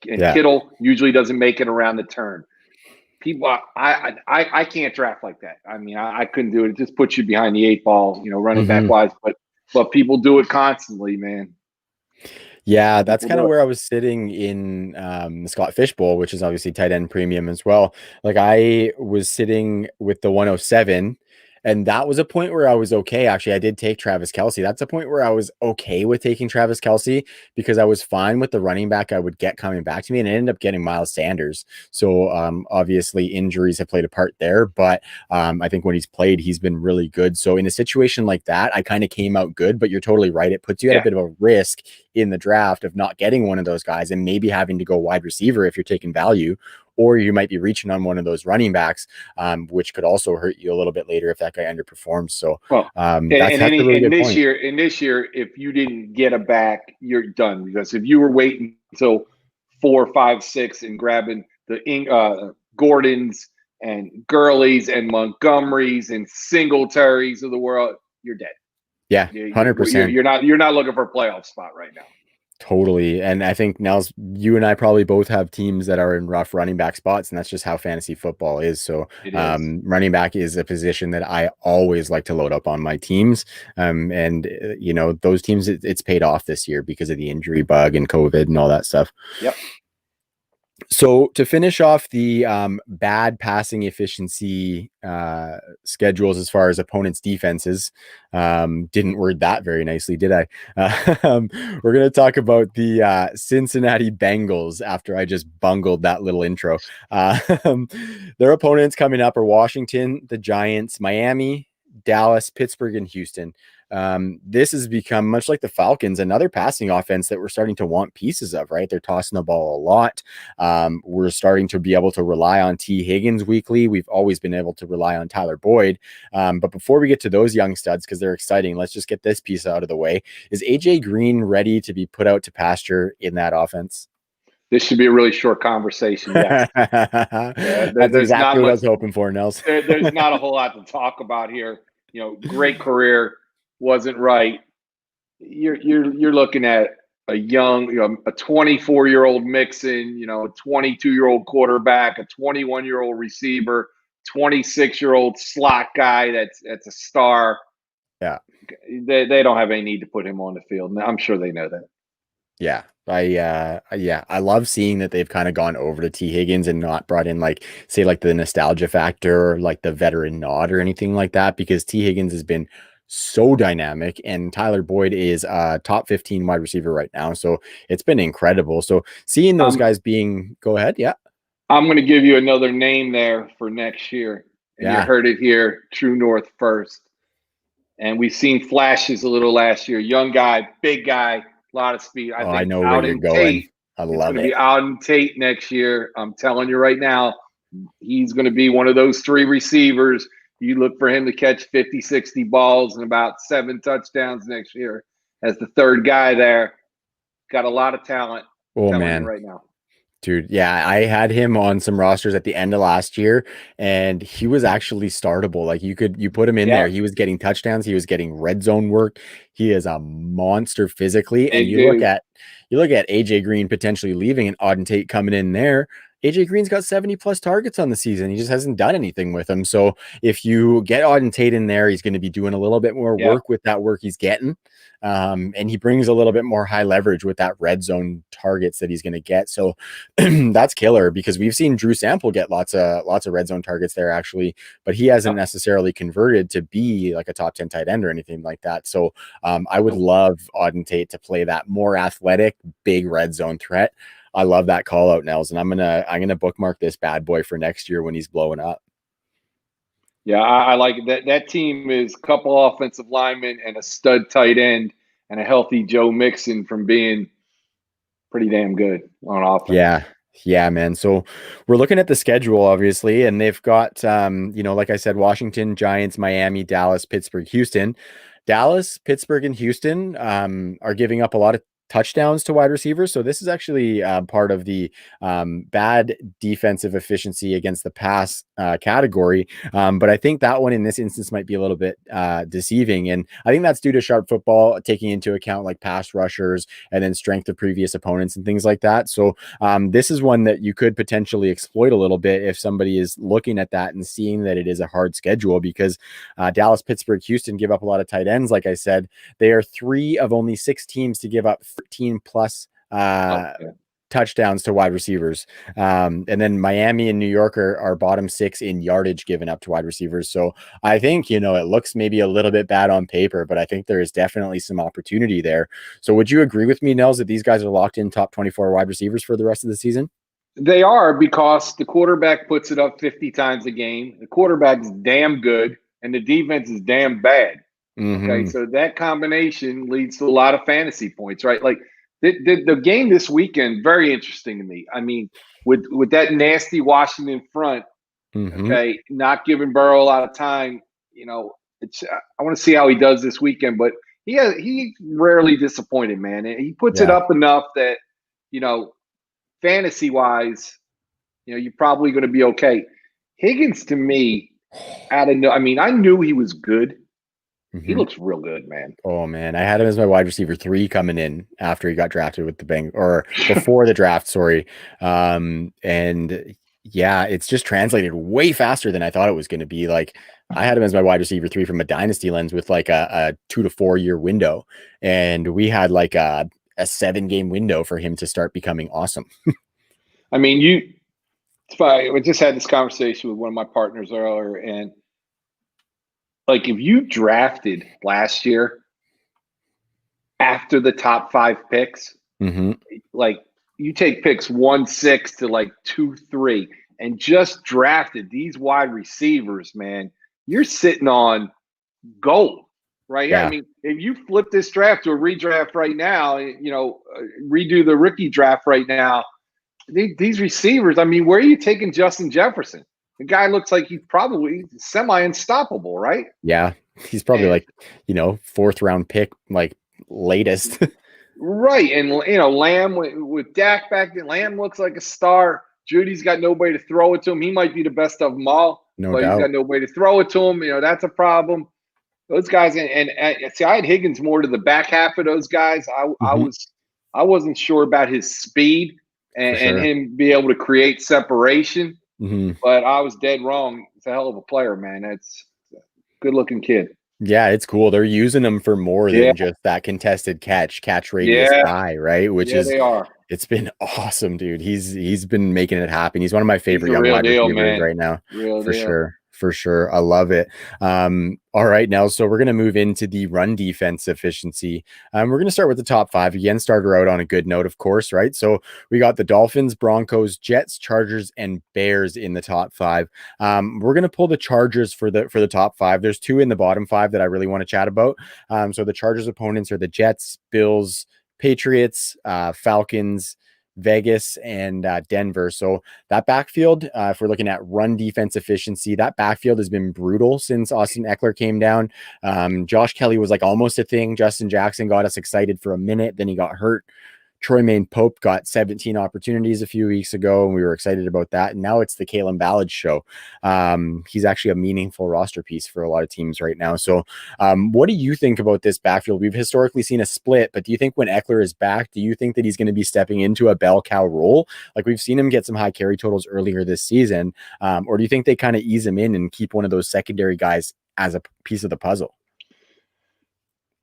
And Kittle usually doesn't make it around the turn. People, I can't draft like that. I mean, I couldn't do it. It just puts you behind the 8 ball, running back wise. But people do it constantly, man. Yeah, that's kind of where I was sitting in the Scott Fishbowl, which is obviously tight end premium as well. Like I was sitting with the 107. And that was a point where I was okay. Actually, I did take Travis Kelce. That's a point where I was okay with taking Travis Kelce because I was fine with the running back I would get coming back to me, and I ended up getting Miles Sanders. So obviously injuries have played a part there, but I think when he's played, he's been really good. So in a situation like that, I kind of came out good, but you're totally right. It puts you at a bit of a risk in the draft of not getting one of those guys and maybe having to go wide receiver if you're taking value, or you might be reaching on one of those running backs, which could also hurt you a little bit later if that guy underperforms. So this year, if you didn't get a back, you're done, because if you were waiting until 4, 5, 6 and grabbing the Gordons and Gurleys and Montgomerys and Singletaries of the world, you're dead. Yeah, 100%. You're not looking for a playoff spot right now. Totally. And I think Nels, you and I probably both have teams that are in rough running back spots, and that's just how fantasy football is. So running back is a position that I always like to load up on my teams. Those teams, it's paid off this year because of the injury bug and COVID and all that stuff. Yep. So to finish off the bad passing efficiency schedules as far as opponents' defenses, didn't word that very nicely, did I? We're going to talk about the Cincinnati Bengals after I just bungled that little intro. Their opponents coming up are Washington, the Giants, Miami, Dallas, Pittsburgh, and Houston. This has become much like the Falcons, another passing offense that we're starting to want pieces of, right? They're tossing the ball a lot. We're starting to be able to rely on T. Higgins weekly. We've always been able to rely on Tyler Boyd. But before we get to those young studs, because they're exciting, let's just get this piece out of the way. Is AJ Green ready to be put out to pasture in that offense? This should be a really short conversation. Yes. That's exactly what I was hoping for, Nels. There's not a whole lot to talk about here. Great career, wasn't right. You're looking at a young, a 24-year-old Mixon, a 22-year-old quarterback, a 21-year-old receiver, 26-year-old slot guy that's a star. Yeah. They don't have any need to put him on the field. I'm sure they know that. Yeah. I love seeing that they've kind of gone over to T. Higgins and not brought in say the nostalgia factor or like the veteran nod or anything like that, because T. Higgins has been so dynamic and Tyler Boyd is a top 15 wide receiver right now. So it's been incredible. So seeing those guys go ahead. Yeah. I'm going to give you another name there for next year. And you heard it here, True North first. And we've seen flashes a little last year. Young guy, big guy, a lot of speed. I know where you're going. I love it. It's going to be Auden Tate next year. I'm telling you right now, he's going to be one of those 3 receivers. You look for him to catch 50, 60 balls and about 7 touchdowns next year as the 3rd guy there. Got a lot of talent. Oh, man. Right now. Dude, yeah, I had him on some rosters at the end of last year, and he was actually startable. Like you put him in there, he was getting touchdowns, he was getting red zone work. He is a monster physically. And you look at AJ Green potentially leaving and Auden Tate coming in there. AJ Green's got 70 plus targets on the season. He just hasn't done anything with them. So if you get Auden Tate in there, he's going to be doing a little bit more work with that work he's getting. And he brings a little bit more high leverage with that red zone targets that he's going to get. So that's killer, because we've seen Drew Sample get lots of red zone targets there actually, but he hasn't necessarily converted to be like a top 10 tight end or anything like that. So I would love Auden Tate to play that more athletic, big red zone threat. I love that call out, Nels, and I'm gonna bookmark this bad boy for next year when he's blowing up. Yeah, I like it. That team is a couple offensive linemen and a stud tight end and a healthy Joe Mixon from being pretty damn good on offense. Yeah, man. So we're looking at the schedule, obviously, and they've got, like I said, Washington, Giants, Miami, Dallas, Pittsburgh, Houston. Dallas, Pittsburgh, and Houston are giving up a lot of touchdowns to wide receivers. So this is actually part of the bad defensive efficiency against the pass category. But I think that one in this instance might be a little bit deceiving. And I think that's due to sharp football, taking into account like pass rushers and then strength of previous opponents and things like that. So this is one that you could potentially exploit a little bit if somebody is looking at that and seeing that it is a hard schedule, because Dallas, Pittsburgh, Houston give up a lot of tight ends. Like I said, they are 3 of only 6 teams to give up 13 plus touchdowns to wide receivers. And then Miami and New York are bottom 6 in yardage given up to wide receivers. So I think, it looks maybe a little bit bad on paper, but I think there is definitely some opportunity there. So would you agree with me, Nels, that these guys are locked in top 24 wide receivers for the rest of the season? They are, because the quarterback puts it up 50 times a game. The quarterback's damn good and the defense is damn bad. Okay, so that combination leads to a lot of fantasy points, right? Like the game this weekend, very interesting to me. I mean, with that nasty Washington front, okay, not giving Burrow a lot of time, I want to see how he does this weekend, but he rarely disappointed, man. And he puts it up enough that, fantasy wise, you're probably going to be okay. Higgins, to me, I knew he was good. He looks real good, man. Oh, man. I had him as my wide receiver 3 coming in after he got drafted with the Bengals, or before the draft, sorry. And yeah, it's just translated way faster than I thought it was going to be. Like, I had him as my wide receiver 3 from a dynasty lens with like a 2 to 4 year window. And we had like a 7-game window for him to start becoming awesome. I mean, I just had this conversation with one of my partners earlier, and like, if you drafted last year after the top 5 picks, like you take picks 1-6 to like 2-3 and just drafted these wide receivers, man, you're sitting on gold, right? Yeah. I mean, if you flip this draft to a redraft right now, redo the rookie draft right now, these receivers, I mean, where are you taking Justin Jefferson? The guy looks like he's probably semi-unstoppable, right? Yeah. He's probably like, 4th round pick, like latest. Right. And, Lamb with Dak back then, Lamb looks like a star. Judy's got nobody to throw it to him. He might be the best of them all. No but doubt. He's got nobody to throw it to him. That's a problem. Those guys, and see, I had Higgins more to the back half of those guys. I I wasn't sure about his speed and him be able to create separation. But I was dead wrong. It's a hell of a player, man. That's a good-looking kid. Yeah, it's cool. They're using him for more than just that contested catch radius guy, right? Which is they are. It's been awesome, dude. He's been making it happen. He's one of my favorite young real wide deal, receivers man. right now. Real for deal. sure. For sure. I love it. All right, now, so we're going to move into the run defense efficiency. We're going to start with the top 5 again, start her out on a good note, of course, right? So we got the Dolphins, Broncos, Jets, Chargers, and Bears in the top 5. We're going to pull the Chargers for the top 5. There's 2 in the bottom 5 that I really want to chat about. So the Chargers opponents are the Jets, Bills, Patriots, Falcons, Vegas, and Denver. So that backfield, if we're looking at run defense efficiency, that backfield has been brutal since Austin Eckler came down. Josh Kelly was like almost a thing. Justin Jackson got us excited for a minute, then he got hurt. Troy Maine Pope got 17 opportunities a few weeks ago, and we were excited about that. And now it's the Kalen Ballard show. He's actually a meaningful roster piece for a lot of teams right now. So what do you think about this backfield? We've historically seen a split, but do you think when Eckler is back, do you think that he's going to be stepping into a bell cow role? Like we've seen him get some high carry totals earlier this season. Or do you think they kind of ease him in and keep one of those secondary guys as a piece of the puzzle?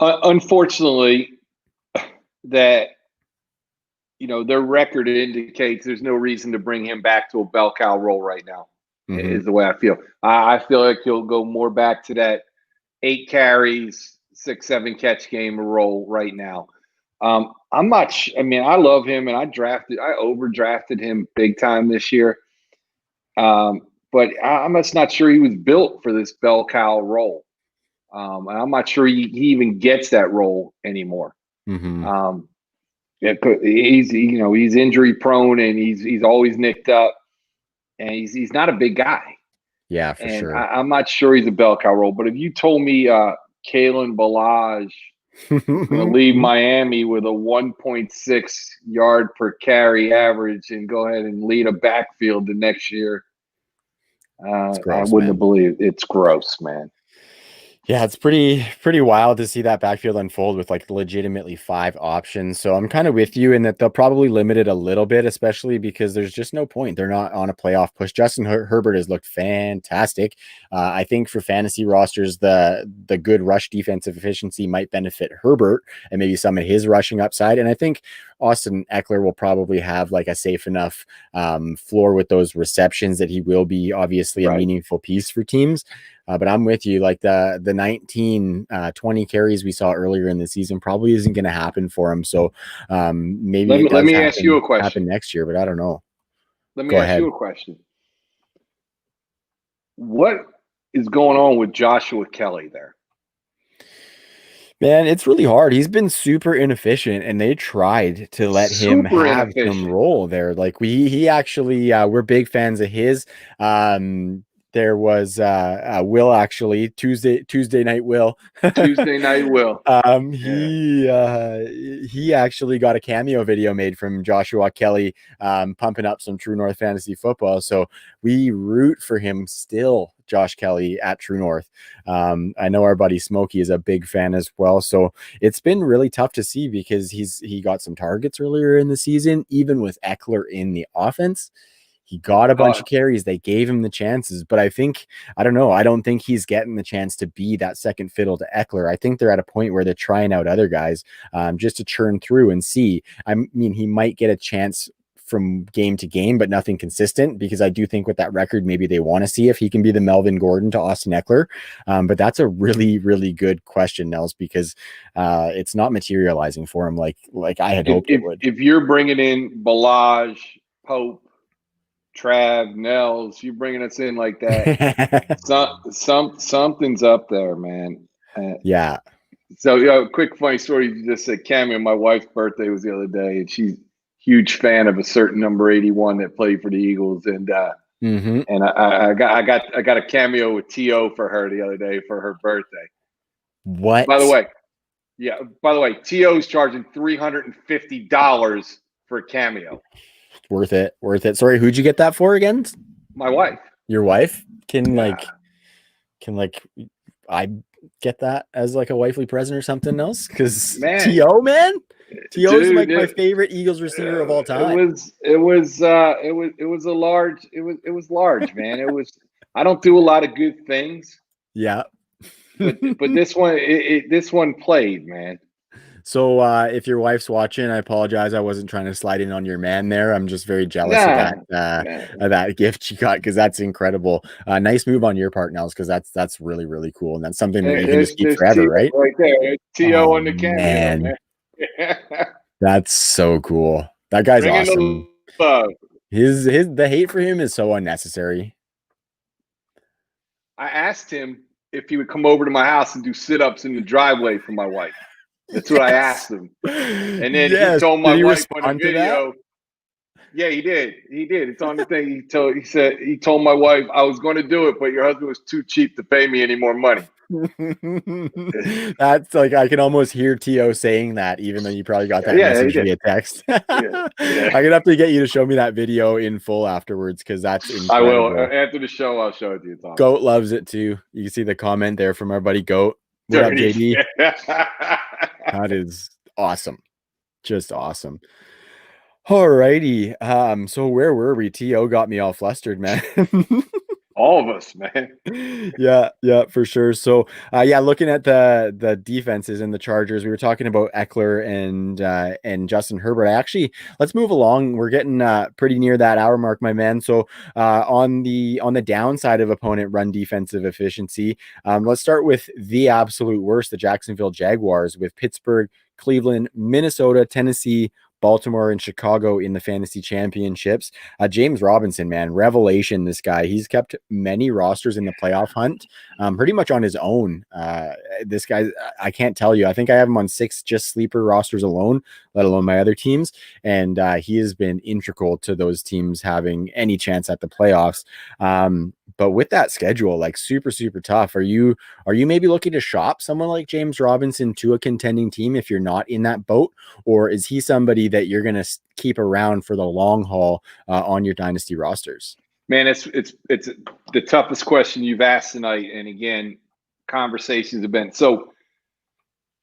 Unfortunately, that their record indicates there's no reason to bring him back to a bell cow role right now, is the way I feel. I feel like he'll go more back to that 8 carries, 6, 7 catch game role right now. I'm not I love him, and I overdrafted him big time this year. But I'm just not sure he was built for this bell cow role. And I'm not sure he even gets that role anymore. He's injury prone, and he's always nicked up, and he's not a big guy. Yeah, for sure. I'm not sure he's a bell cow role. But if you told me Kalen Ballage going to leave Miami with a 1.6 yard per carry average and go ahead and lead a backfield the next year, gross, I wouldn't have believed. It's gross, man. Yeah, it's pretty wild to see that backfield unfold with like legitimately 5 options. So I'm kind of with you in that they'll probably limit it a little bit, especially because there's just no point. They're not on a playoff push. Justin Herbert has looked fantastic. I think for fantasy rosters, the good rush defensive efficiency might benefit Herbert and maybe some of his rushing upside. And I think Austin Eckler will probably have like a safe enough floor with those receptions that he will be obviously a meaningful piece for teams. But I'm with you. Like the 19, 20 carries we saw earlier in the season probably isn't going to happen for him. So maybe let me ask you a question. Happen next year, but I don't know. Let me ask you a question. What is going on with Joshua Kelly there? Man, it's really hard. He's been super inefficient, and they tried to let him have some role there. Like he actually, we're big fans of his. There was Will, actually, Tuesday night Will. Tuesday night Will. He actually got a cameo video made from Joshua Kelly pumping up some True North fantasy football. So we root for him still, Josh Kelly at True North. I know our buddy Smokey is a big fan as well. So it's been really tough to see because he got some targets earlier in the season, even with Eckler in the offense. He got a bunch of carries. They gave him the chances, but I don't think he's getting the chance to be that second fiddle to Eckler. I think they're at a point where they're trying out other guys just to churn through and see. I mean, he might get a chance from game to game, but nothing consistent, because I do think with that record, maybe they want to see if he can be the Melvin Gordon to Austin Eckler. But that's a really, really good question, Nels, because it's not materializing for him like I had hoped it would. If you're bringing in Ballage, Pope, Trav, Nels, you bringing us in like that, something's up there, man. Yeah. So, quick funny story. You just said cameo. My wife's birthday was the other day, and she's a huge fan of a certain number 81 that played for the Eagles, and and I got a cameo with T.O. for her the other day for her birthday. What? By the way, T.O.'s charging $350 for a cameo. Worth it. Sorry, who'd you get that for again? My wife. Your wife? Can I get that as like a wifely present or something else? Because T.O., man. T.O.'s Dude, like my favorite Eagles receiver of all time. It was large, man. I don't do a lot of good things, Yeah. but this one played, man. So if your wife's watching, I apologize. I wasn't trying to slide in on your man there. I'm just very jealous Nah, of that gift you got because that's incredible. Nice move on your part, Nels, because that's really, really cool. And that's something that you can just keep there's forever, T.O. right? right there. There's T.O. Oh on the cameo, man, man. that's so cool. That guy's Bringing awesome. the love. The hate for him is so unnecessary. I asked him if he would come over to my house and do sit-ups in the driveway for my wife. That's what I asked him. And then he told my wife on the video. Yeah, he did. He did. It's on the thing. He told my wife I was going to do it, but your husband was too cheap to pay me any more money. That's like I can almost hear T.O. saying that, even though you probably got that message via text. Yeah. I'm gonna have to get you to show me that video in full afterwards because that's incredible. I will. After the show, I'll show it to you, Tom. Goat loves it too. You can see the comment there from our buddy Goat. What up, JD? That is awesome. Just awesome. Alrighty. So where were we? T.O. got me all flustered, man. All of us, man. Yeah, for sure. So looking at the defenses and the Chargers, we were talking about Eckler and Justin Herbert. Let's move along. We're getting pretty near that hour mark, my man. So on the downside of opponent run defensive efficiency, let's start with the absolute worst, the Jacksonville Jaguars, with Pittsburgh, Cleveland, Minnesota, Tennessee, Baltimore, and Chicago in the fantasy championships. James Robinson, man, revelation. This guy, he's kept many rosters in the playoff hunt, pretty much on his own. This guy, I can't tell you. I think I have him on 6 just sleeper rosters alone, let alone my other teams. And he has been integral to those teams having any chance at the playoffs. But with that schedule, like super, super tough, are you maybe looking to shop someone like James Robinson to a contending team if you're not in that boat? Or is he somebody that you're going to keep around for the long haul on your dynasty rosters? Man, it's the toughest question you've asked tonight. And again, conversations have been so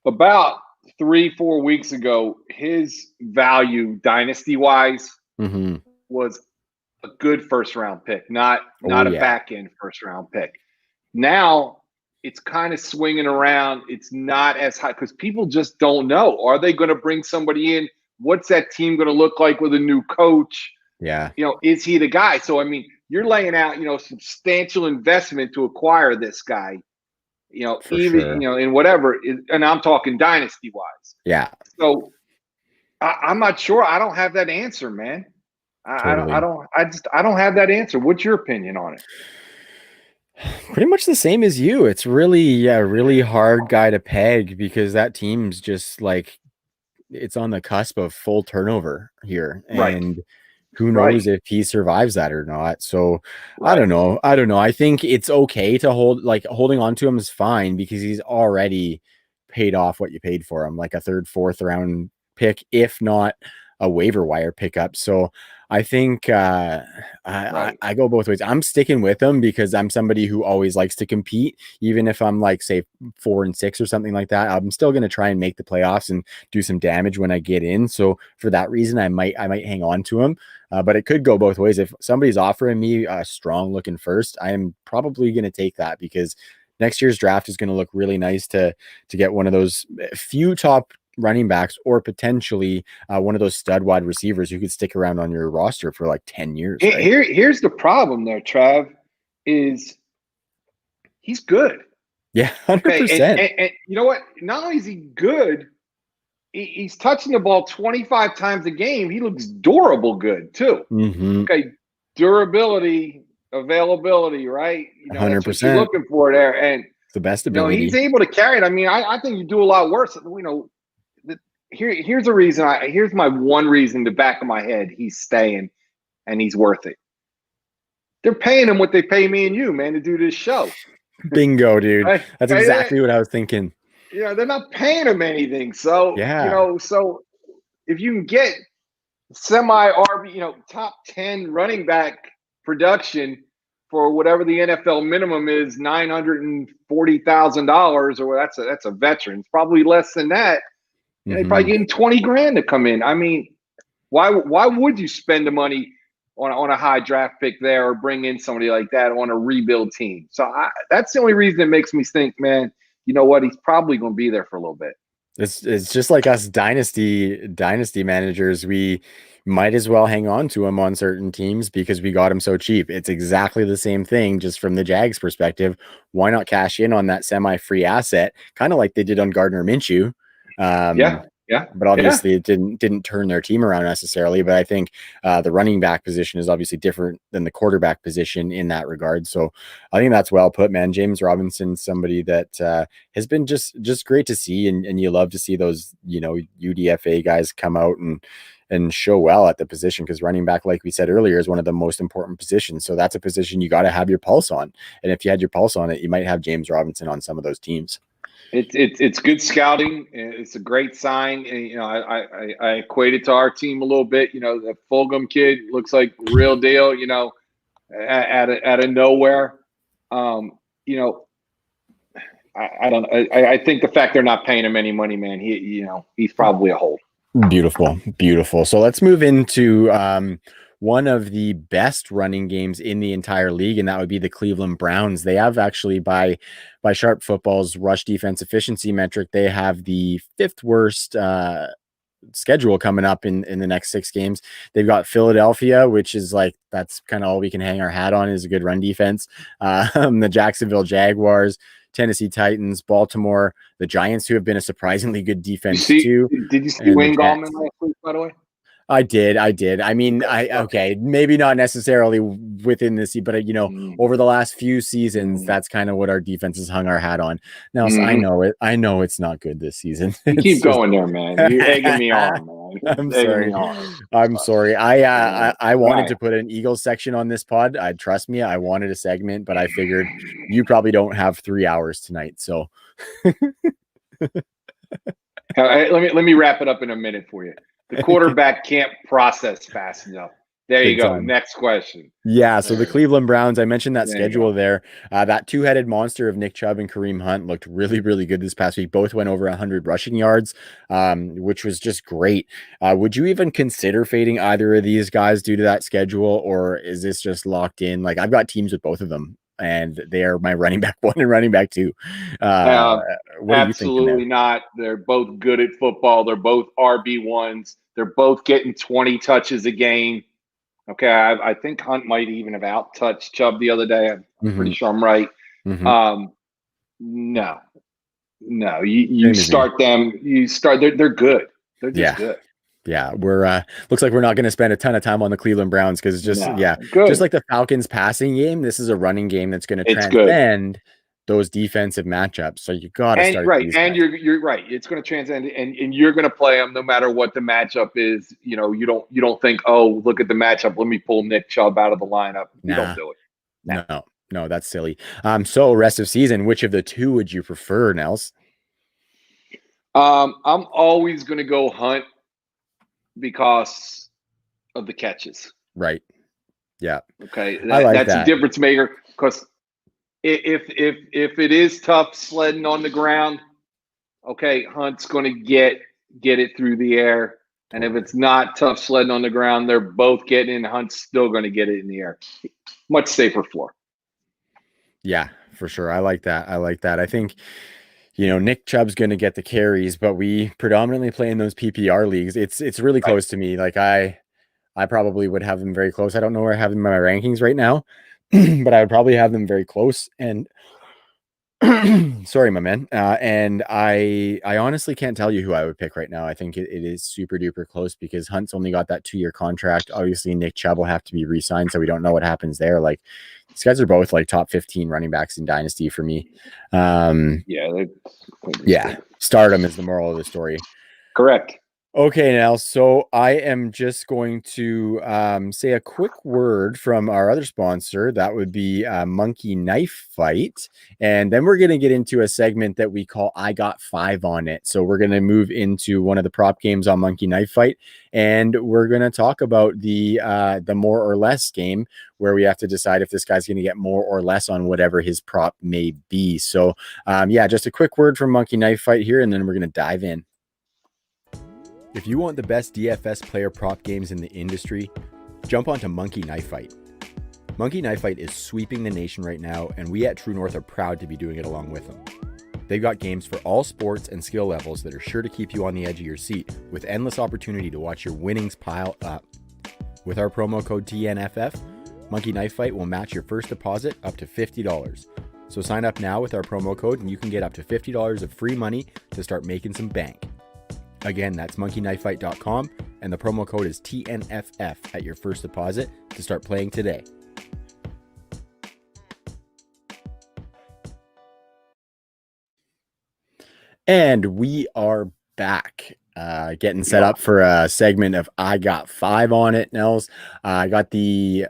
about 3-4 weeks ago, his value dynasty wise was a good first round pick, not a back end first round pick. Now it's kind of swinging around. It's not as high because people just don't know. Are they going to bring somebody in? What's that team going to look like with a new coach? Yeah. Is he the guy? So, I mean, you're laying out, substantial investment to acquire this guy, in whatever. And I'm talking dynasty wise. Yeah. So I'm not sure. I don't have that answer, man. Totally. I don't have that answer. What's your opinion on it? Pretty much the same as you. It's really hard guy to peg because that team's just like it's on the cusp of full turnover here. And who knows if he survives that or not. So I don't know. I think it's okay to holding on to him is fine because he's already paid off what you paid for him, like a 3rd, 4th round pick, if not a waiver wire pickup. So I think I go both ways. I'm sticking with him because I'm somebody who always likes to compete. Even if I'm like, say, 4-6 or something like that, I'm still going to try and make the playoffs and do some damage when I get in. So for that reason, I might hang on to him. But it could go both ways. If somebody's offering me a strong looking first, I am probably going to take that because next year's draft is going to look really nice to get one of those few top running backs or potentially one of those stud wide receivers who could stick around on your roster for like 10 years. Right? Here's the problem there, Trav, is he's good. Yeah, 100%. Okay? And you know what? Not only is he good, he's touching the ball 25 times a game. He looks durable good too. Okay, durability, availability, right? 100%. That's what you're looking for there. And it's the best ability. He's able to carry it. I mean, I think you do a lot worse. Here's a reason. Here's my one reason. The back of my head, he's staying, and he's worth it. They're paying him what they pay me and you, man, to do this show. Bingo, dude. Right? That's exactly what I was thinking. They're not paying him anything. So so if you can get semi RB, top 10 running back production for whatever the NFL minimum is, $940,000, or that's a veteran. It's probably less than that. And they probably gave him 20 grand to come in. I mean, why would you spend the money on a high draft pick there or bring in somebody like that on a rebuild team? So that's the only reason it makes me think, man, you know what? He's probably going to be there for a little bit. It's just like us dynasty managers. We might as well hang on to him on certain teams because we got him so cheap. It's exactly the same thing, just from the Jags perspective. Why not cash in on that semi-free asset, kind of like they did on Gardner Minshew? Yeah. But obviously it didn't turn their team around necessarily. But I think the running back position is obviously different than the quarterback position in that regard. So I think that's well put, man. James Robinson, somebody that has been just great to see, and you love to see those, you know, UDFA guys come out and show well at the position, because running back, like we said earlier, is one of the most important positions. So that's a position you got to have your pulse on. And if you had your pulse on it, you might have James Robinson on some of those teams. It's good scouting. It's a great sign. And, you know, I equate it to our team a little bit. You know, the Fulgham kid looks like real deal. You know, out of nowhere. You know, I don't. I think the fact they're not paying him any money, man. He's probably a hold. Beautiful. So let's move into one of the best running games in the entire league, and that would be the Cleveland Browns. They have actually, by Sharp Football's rush defense efficiency metric, they have the 5th worst schedule coming up in the next 6 games. They've got Philadelphia, which is like, that's kind of all we can hang our hat on, is a good run defense. The Jacksonville Jaguars, Tennessee Titans, Baltimore, the Giants, who have been a surprisingly good defense too. Did you see Wayne Gallman last week, by the way? I did. I mean, okay, maybe not necessarily within this, but you know, over the last few seasons, that's kind of what our defense has hung our hat on. Now, I know it's not good this season. You keep going there, man. You're egging me on, man. I'm sorry. I wanted to put an Eagles section on this pod. Trust me, I wanted a segment, but I figured you probably don't have 3 hours tonight, so. Let me wrap it up in a minute for you. The quarterback can't process fast enough. There you go. Next question. Yeah, so the Cleveland Browns, I mentioned that schedule there. That two-headed monster of Nick Chubb and Kareem Hunt looked really, really good this past week. Both went over 100 rushing yards, which was just great. Would you even consider fading either of these guys due to that schedule, or is this just locked in? Like, I've got teams with both of them, and they are my running back 1 and running back 2. Absolutely not. They're both good at football. They're both RB1s. They're both getting 20 touches a game. Okay, I think Hunt might even have out-touched Chubb the other day. I'm pretty sure I'm right. No. You start them. They're good. They're just good. Yeah, we're looks like we're not going to spend a ton of time on the Cleveland Browns, because just like the Falcons passing game, this is a running game that's going to transcend those defensive matchups. So you got to start. Right, and you're right. It's going to transcend, and you're going to play them no matter what the matchup is. You know, you don't think, oh, look at the matchup, let me pull Nick Chubb out of the lineup. You don't do it. No, that's silly. So rest of season, which of the two would you prefer, Nels? I'm always going to go Hunt, because of the catches. Right. Yeah. Okay. That's a difference maker, because if it is tough sledding on the ground, okay, Hunt's going to get it through the air. And if it's not tough sledding on the ground, they're both getting in. Hunt's still going to get it in the air. Much safer floor. Yeah, for sure. I like that. I think, you know, Nick Chubb's going to get the carries, but we predominantly play in those PPR leagues. It's really close to me. Like I probably would have them very close. I don't know where I have them in my rankings right now, but I would probably have them very close. And sorry, my man. And I honestly can't tell you who I would pick right now. I think it is super duper close, because Hunt's only got that 2-year contract. Obviously, Nick Chubb will have to be re-signed, so we don't know what happens there. Like, these guys are both like top 15 running backs in Dynasty for me. Stardom is the moral of the story. Correct. Okay, now, so I am just going to say a quick word from our other sponsor. That would be Monkey Knife Fight. And then we're going to get into a segment that we call I Got 5 on It. So we're going to move into one of the prop games on Monkey Knife Fight. And we're going to talk about the more or less game, where we have to decide if this guy's going to get more or less on whatever his prop may be. So, just a quick word from Monkey Knife Fight here, and then we're going to dive in. If you want the best DFS player prop games in the industry, jump onto Monkey Knife Fight. Monkey Knife Fight is sweeping the nation right now, and we at True North are proud to be doing it along with them. They've got games for all sports and skill levels that are sure to keep you on the edge of your seat, with endless opportunity to watch your winnings pile up. With our promo code TNFF, Monkey Knife Fight will match your first deposit up to $50. So sign up now with our promo code and you can get up to $50 of free money to start making some bank. Again, that's monkeyknifefight.com, and the promo code is TNFF at your first deposit to start playing today. And we are back, getting set up for a segment of I Got 5 on it, Nels. I got the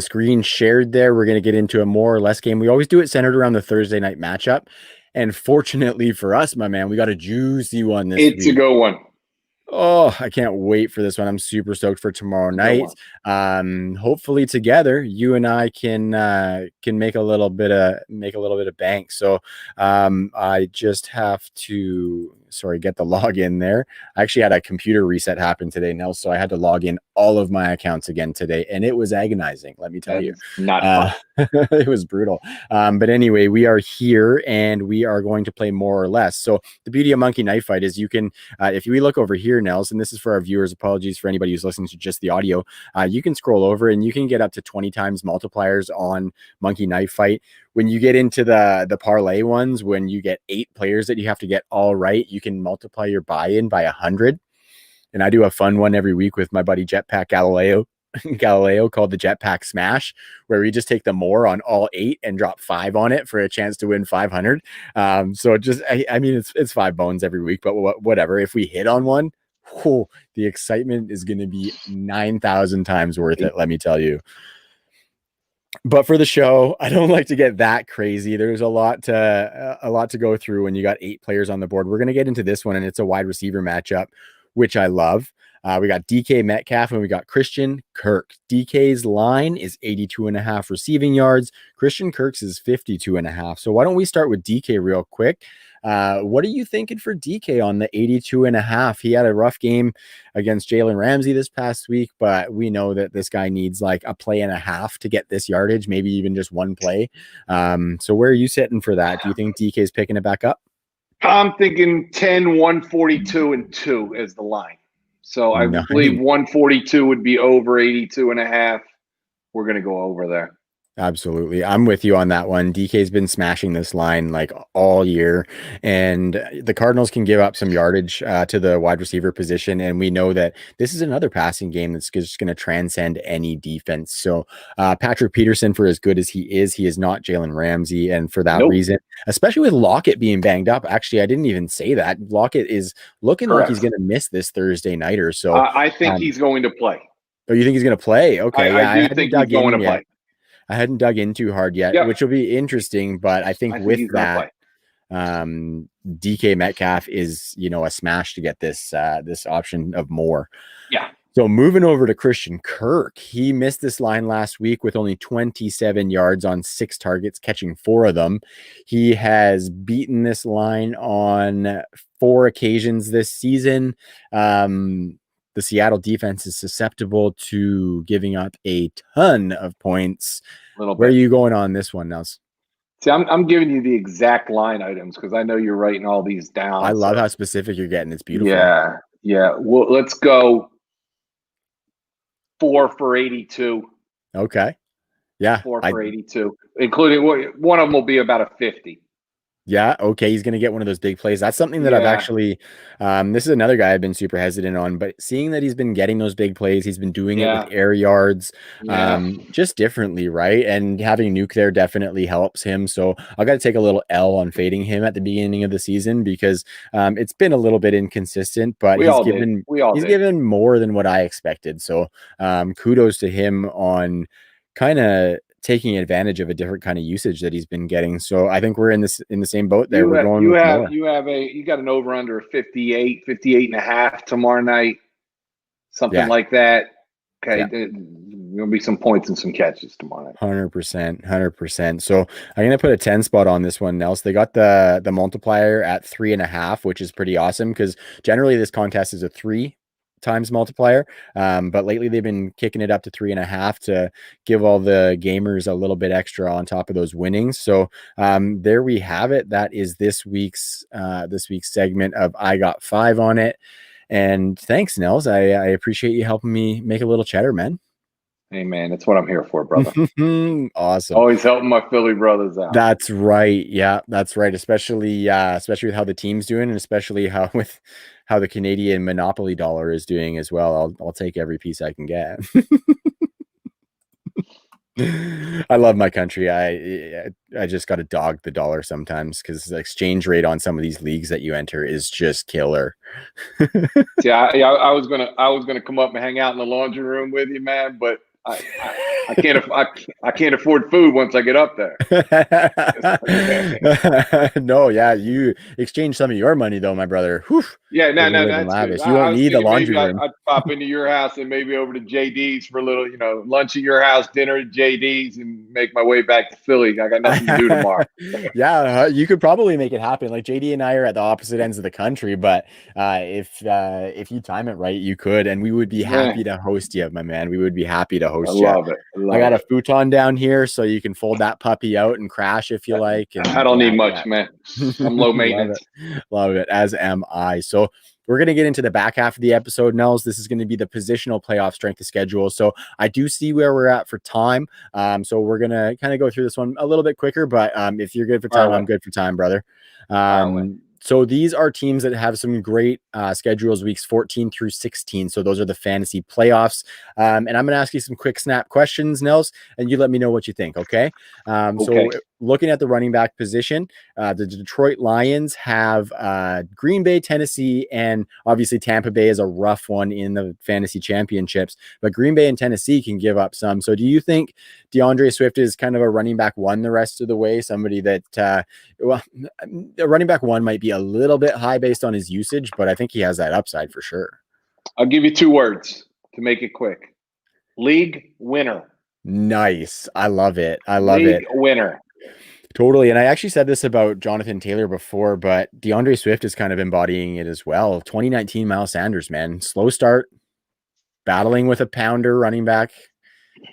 screen shared there. We're going to get into a more or less game. We always do it centered around the Thursday night matchup. And fortunately for us, my man, we got a juicy one this week. It's a good one. Oh, I can't wait for this one. I'm super stoked for tomorrow night. Hopefully together, you and I can make a little bit of bank. So I just have to get the login there. I actually had a computer reset happen today, Nels, so I had to log in all of my accounts again today, and it was agonizing, let me tell you. Not fun. It was brutal. But anyway, we are here and we are going to play more or less. So the beauty of Monkey Knife Fight is you can, if we look over here, Nels, and this is for our viewers, apologies for anybody who's listening to just the audio, you can scroll over and you can get up to 20 times multipliers on Monkey Knife Fight. When you get into the parlay ones, when you get 8 players that you have to get all right, you can multiply your buy-in by 100. And I do a fun one every week with my buddy Jetpack Galileo called the Jetpack Smash, where we just take the more on all 8 and drop 5 on it for a chance to win 500. So just, I mean, it's 5 bones every week, but whatever. If we hit on one, the excitement is going to be 9,000 times worth it, let me tell you. But for the show, I don't like to get that crazy. There's a lot to go through when you got 8 players on the board. We're going to get into this one, and it's a wide receiver matchup, which I love. We got DK Metcalf and we got Christian Kirk. DK's line is 82.5 receiving yards. Christian Kirk's is 52.5. So why don't we start with DK real quick? What are you thinking for DK on the 82.5? He had a rough game against Jalen Ramsey this past week, but we know that this guy needs like a play and a half to get this yardage, maybe even just one play. So where are you sitting for that? Do you think DK's picking it back up? I'm thinking 10, 142, and 2 as the line. So I believe 142 would be over 82.5. We're going to go over there. Absolutely. I'm with you on that one. DK's been smashing this line like all year, and the Cardinals can give up some yardage to the wide receiver position. And we know that this is another passing game that's just going to transcend any defense. So Patrick Peterson, for as good as he is not Jalen Ramsey. And for that reason, especially with Lockett being banged up, actually, I didn't even say that. Lockett is looking like he's going to miss this Thursday nighter. So I think he's going to play. Oh, you think he's going to play? Okay. I do think he's going to play. I hadn't dug in too hard yet, which will be interesting. But I think with that, DK Metcalf is, a smash to get this option of more. Yeah. So moving over to Christian Kirk, he missed this line last week with only 27 yards on 6 targets, catching 4 of them. He has beaten this line on 4 occasions this season. The Seattle defense is susceptible to giving up a ton of points. Where are you going on this one, Nels? See, I'm giving you the exact line items because I know you're writing all these down. I love how specific you're getting. It's beautiful. Yeah. Well, let's go 4 for 82. Okay. Yeah. 4 for 82, including one of them will be about a 50. Yeah. Okay. He's going to get one of those big plays. That's something that I've actually, this is another guy I've been super hesitant on, but seeing that he's been getting those big plays, he's been doing it with air yards, just differently. Right. And having Nuke there definitely helps him. So I got to take a little L on fading him at the beginning of the season because it's been a little bit inconsistent, but he's given more than what I expected. So kudos to him on kind of taking advantage of a different kind of usage that he's been getting. So I think we're in the same boat there. You got an over under 58 and a half tomorrow night, something like that. Okay. There'll be some points and some catches tomorrow night. 100%. So I'm gonna put a 10 spot on this one, Nels. They got the multiplier at 3.5, which is pretty awesome because generally this contest is a 3 times multiplier. But lately they've been kicking it up to 3.5 to give all the gamers a little bit extra on top of those winnings. So there we have it. That is this week's segment of I Got 5 on it. And thanks, Nels. I appreciate you helping me make a little cheddar, man. Hey, man, that's what I'm here for, brother. Awesome. Always helping my Philly brothers out. That's right. Yeah, that's right. Especially with how the team's doing, and especially with how the Canadian monopoly dollar is doing as well. I'll take every piece I can get. I love my country. I just got to dog the dollar sometimes because the exchange rate on some of these leagues that you enter is just killer. See, I was gonna come up and hang out in the laundry room with you, man, but I can't afford food once I get up there. No, yeah, you exchange some of your money though, my brother. Whew. Yeah, no, That's lavish. You won't need the laundry room. I'd pop into your house and maybe over to JD's for a little, lunch at your house, dinner at JD's, and make my way back to Philly. I got nothing to do tomorrow. Yeah, you could probably make it happen. Like JD and I are at the opposite ends of the country, but if you time it right, you could, and we would be happy to host you, my man. We would be happy to host you. I love it. I got a futon down here, so you can fold that puppy out and crash if you like. And I don't need much, man. I'm low maintenance. Love it, as am I. So we're going to get into the back half of the episode, Nels. This is going to be the positional playoff strength of schedule. So I do see where we're at for time. So we're going to kind of go through this one a little bit quicker, but if you're good for time, I'm good for time, brother. So these are teams that have some great schedules, weeks 14 through 16. So those are the fantasy playoffs. And I'm going to ask you some quick snap questions, Nels, and you let me know what you think. Okay. So looking at the running back position, the Detroit Lions have Green Bay, Tennessee, and obviously Tampa Bay is a rough one in the fantasy championships, but Green Bay and Tennessee can give up some. So do you think DeAndre Swift is kind of a running back one the rest of the way? Somebody that, the running back one might be a little bit high based on his usage, but I think he has that upside for sure. I'll give you 2 words to make it quick. League winner. Nice. I love it. League winner. Totally. And I actually said this about Jonathan Taylor before, but DeAndre Swift is kind of embodying it as well. 2019 Miles Sanders, man. Slow start, battling with a pounder running back.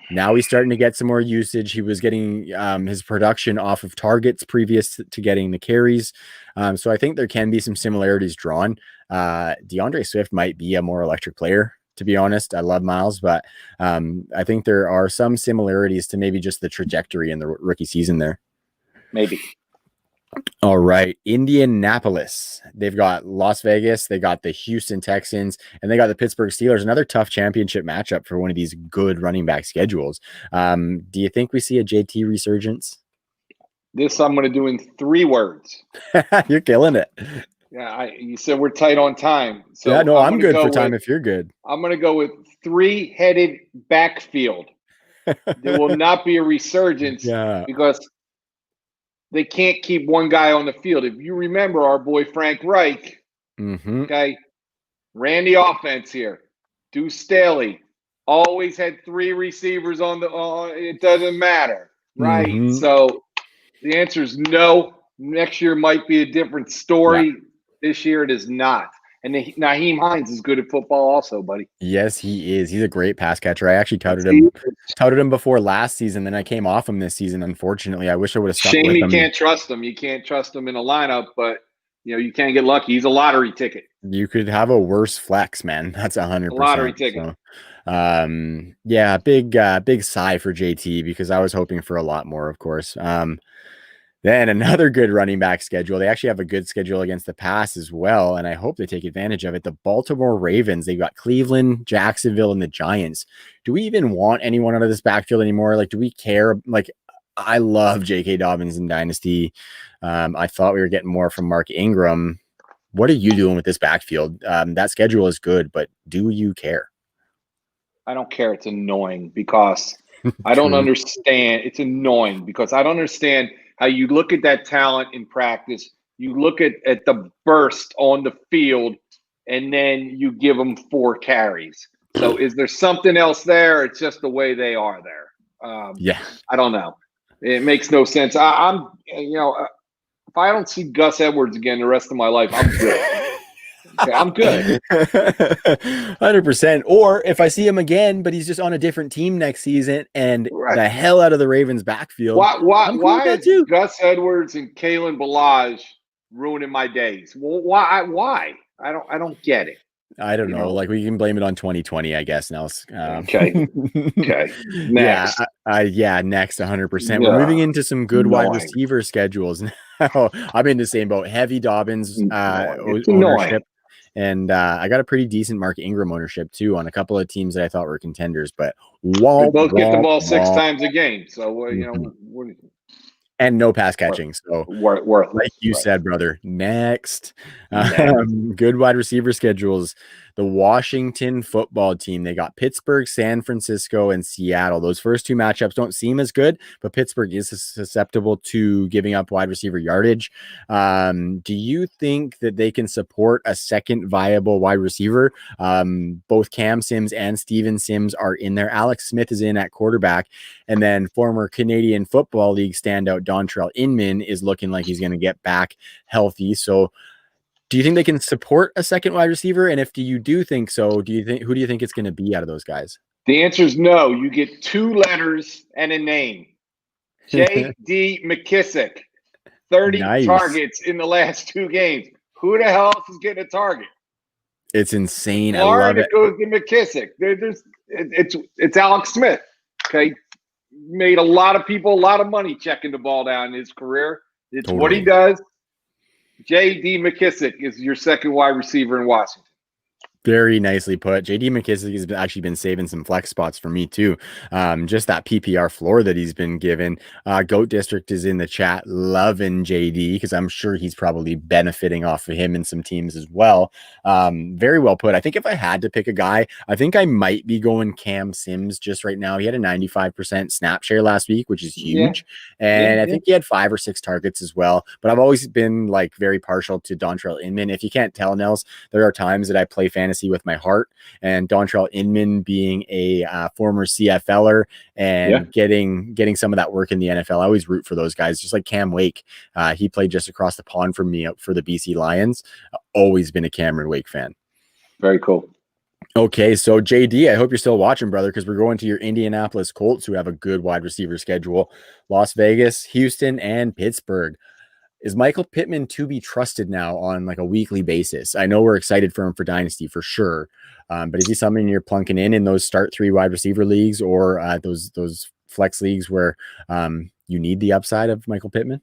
Now he's starting to get some more usage. He was getting his production off of targets previous to getting the carries. So I think there can be some similarities drawn. DeAndre Swift might be a more electric player, to be honest. I love Miles, but I think there are some similarities to maybe just the trajectory in the rookie season there. Maybe. All right. Indianapolis. They've got Las Vegas. They got the Houston Texans, and they got the Pittsburgh Steelers. Another tough championship matchup for one of these good running back schedules. Do you think we see a JT resurgence? This I'm going to do in 3 words. You're killing it. Yeah, you said we're tight on time. So yeah, no, I'm good for time if you're good. I'm going to go with 3-headed backfield. There will not be a resurgence because they can't keep one guy on the field. If you remember our boy Frank Reich, ran the offense here. Deuce Staley always had 3 receivers on it doesn't matter, right? So the answer is no. Next year might be a different story. Yeah. This year it is not. And Nyheim Hines is good at football also, buddy. Yes, he is. He's a great pass catcher. I actually touted him before last season. Then I came off him this season, unfortunately. I wish I would have stuck with him. Shame you can't trust him. You can't trust him in a lineup, but you can't get lucky. He's a lottery ticket. You could have a worse flex, man. That's 100%. A lottery ticket. So, yeah, big sigh for JT because I was hoping for a lot more, of course. Then another good running back schedule. They actually have a good schedule against the pass as well, and I hope they take advantage of it. The Baltimore Ravens, they've got Cleveland, Jacksonville, and the Giants. Do we even want anyone out of this backfield anymore? Like, do we care? Like, I love J.K. Dobbins in Dynasty. I thought we were getting more from Mark Ingram. What are you doing with this backfield? That schedule is good, but do you care? I don't care. It's annoying because I don't understand. It's annoying because I don't understand how you look at that talent in practice, you look at the burst on the field, and then you give them 4 carries. So is there something else there? It's just the way they are there. Yeah. I don't know. It makes no sense. I'm if I don't see Gus Edwards again the rest of my life, I'm good. Okay, I'm good. 100%. Or if I see him again, but he's just on a different team next season and Right. the hell out of the Ravens backfield. Why is Gus Edwards and Kalen Ballage ruining my days? Well, why? I don't get it. I don't know. Like, we can blame it on 2020, I guess. Nels. Okay. Next. Next 100%. We're moving into some good wide receiver schedules now. I'm in the same boat. Heavy Dobbins ownership. And I got a pretty decent Mark Ingram ownership too on a couple of teams that I thought were contenders. But we both get the ball 6 times a game, so and no pass catching. So worthless. Like you said, brother. Next. Good wide receiver schedules. The Washington football team. They got Pittsburgh, San Francisco, and Seattle. Those first two matchups don't seem as good, but Pittsburgh is susceptible to giving up wide receiver yardage. Do you think that they can support a second viable wide receiver? Both Cam Sims and Steven Sims are in there. Alex Smith is in at quarterback. And then former Canadian Football League standout Dontrell Inman is looking like he's going to get back healthy. So do you think they can support a second wide receiver? And if you do think so, who do you think it's going to be out of those guys? The answer is no. You get 2 letters and a name. J.D. McKissick. 30 targets in the last 2 games. Who the hell else is getting a target? It's insane. I love it. Goes to McKissick. It's Alex Smith. Okay. Made a lot of people a lot of money checking the ball down in his career. It's what he does. J.D. McKissick is your second wide receiver in Washington. Very nicely put. J.D. McKissick has actually been saving some flex spots for me too. Just that PPR floor that he's been given. Goat District is in the chat loving J.D. because I'm sure he's probably benefiting off of him and some teams as well. Very well put. I think if I had to pick a guy, I think I might be going Cam Sims just right now. He had a 95% snap share last week, which is huge. And I think he had 5 or 6 targets as well. But I've always been like very partial to Dontrell Inman. If you can't tell, Nels, there are times that I play fantasy with my heart, and Dontrell Inman being a former CFLer and getting some of that work in the NFL. I always root for those guys, just like Cam Wake. He played just across the pond from me for the BC Lions. Always been a Cameron Wake fan. Very cool. Okay, so JD, I hope you're still watching, brother, because we're going to your Indianapolis Colts, who have a good wide receiver schedule. Las Vegas, Houston, and Pittsburgh. Is Michael Pittman to be trusted now on like a weekly basis? I know we're excited for him for Dynasty for sure, but is he something you're plunking in those start 3 wide receiver leagues or those flex leagues where you need the upside of Michael Pittman?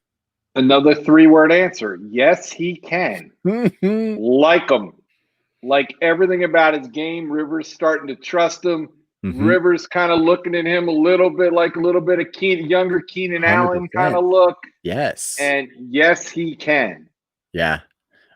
Another 3-word answer. Yes, he can. Like him. Like everything about his game. Rivers starting to trust him. Rivers kind of looking at him a little bit of younger Keenan 100%. Allen kind of look. Yes. And yes, he can. Yeah.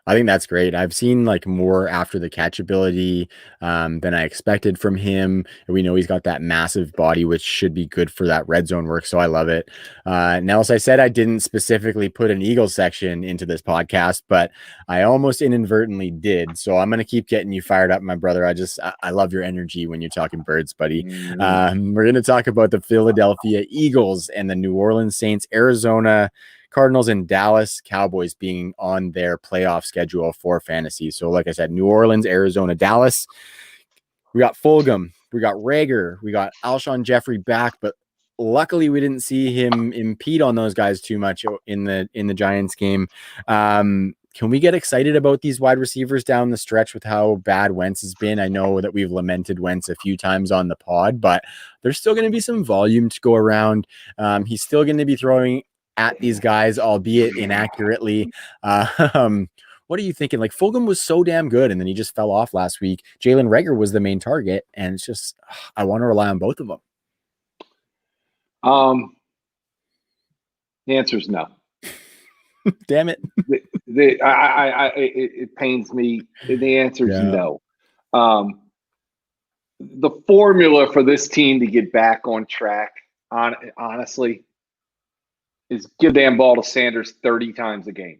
I think that's great. I've seen like more after the catch ability than I expected from him. We know he's got that massive body, which should be good for that red zone work. So I love it. Nels, I said I didn't specifically put an Eagles section into this podcast, but I almost inadvertently did. So I'm going to keep getting you fired up, my brother. I love your energy when you're talking birds, buddy. We're going to talk about the Philadelphia Eagles and the New Orleans Saints, Arizona Cardinals, and Dallas Cowboys being on their playoff schedule for fantasy. So like I said, New Orleans, Arizona, Dallas. We got Fulgham, we got Rager, we got Alshon Jeffrey back, but luckily we didn't see him impede on those guys too much in the Giants game. Can we get excited about these wide receivers down the stretch with how bad Wentz has been? I know that we've lamented Wentz a few times on the pod, but there's still going to be some volume to go around. He's still going to be throwing at these guys, albeit inaccurately. What are you thinking? Like, Fulgham was so damn good, and then he just fell off last week. Jalen Reagor was the main target, and it's just, I want to rely on both of them. The answer is no. Damn it. It pains me. The answer is no. The formula for this team to get back on track, honestly, is give damn ball to Sanders 30 times a game.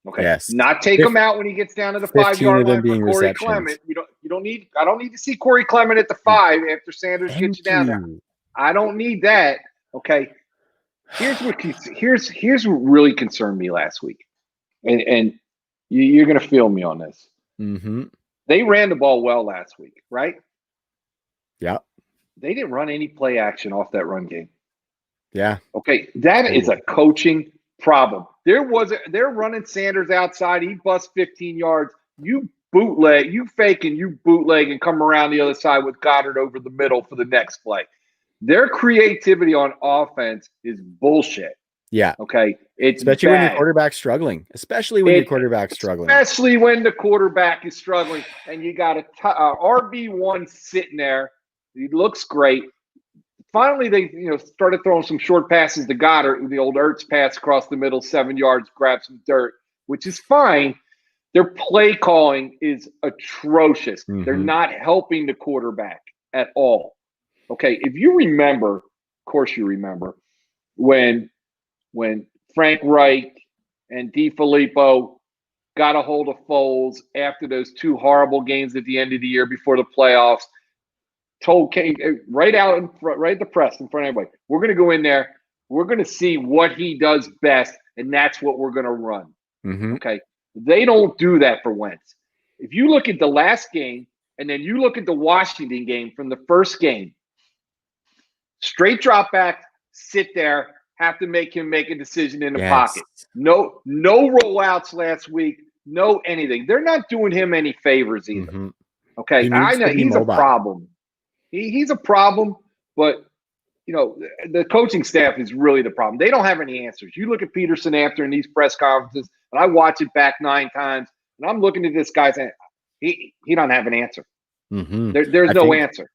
Okay, Yes. not take him out when he gets down to the 5-yard line for Corey Clement. You don't need. I don't need to see Corey Clement at the 5 after Sanders gets you down there. I don't need that. Okay. Here's what really concerned me last week, and you're going to feel me on this. Mm-hmm. They ran the ball well last week, right? Yeah. They didn't run any play action off that run game. Yeah. Okay, that is a coaching problem. They're running Sanders outside. He busts 15 yards. You bootleg, you fake, and you bootleg and come around the other side with Goddard over the middle for the next play. Their creativity on offense is bullshit. Yeah. Okay. It's especially bad. when your quarterback's struggling. Especially when your quarterback's struggling. Especially when the quarterback is struggling, and you got a RB1 sitting there. He looks great. Finally, they started throwing some short passes to Goddard. The old Ertz pass across the middle, 7 yards, grab some dirt, which is fine. Their play calling is atrocious. Mm-hmm. They're not helping the quarterback at all. Okay, if you remember, of course you remember, when Frank Reich and DeFilippo got a hold of Foles after those 2 horrible games at the end of the year before the playoffs, told Kane right out in front, right at the press in front of everybody, we're going to go in there, we're going to see what he does best, and that's what we're going to run. Mm-hmm. Okay, they don't do that for Wentz. If you look at the last game and then you look at the Washington game from the first game, straight drop back, sit there, have to make him make a decision in the pocket. No rollouts last week, no anything. They're not doing him any favors either. Mm-hmm. Okay, I know he's a problem. He's a problem, but the coaching staff is really the problem. They don't have any answers. You look at Peterson after in these press conferences, and I watch it back 9 times, and I'm looking at this guy saying he don't have an answer. Mm-hmm. There's no answer.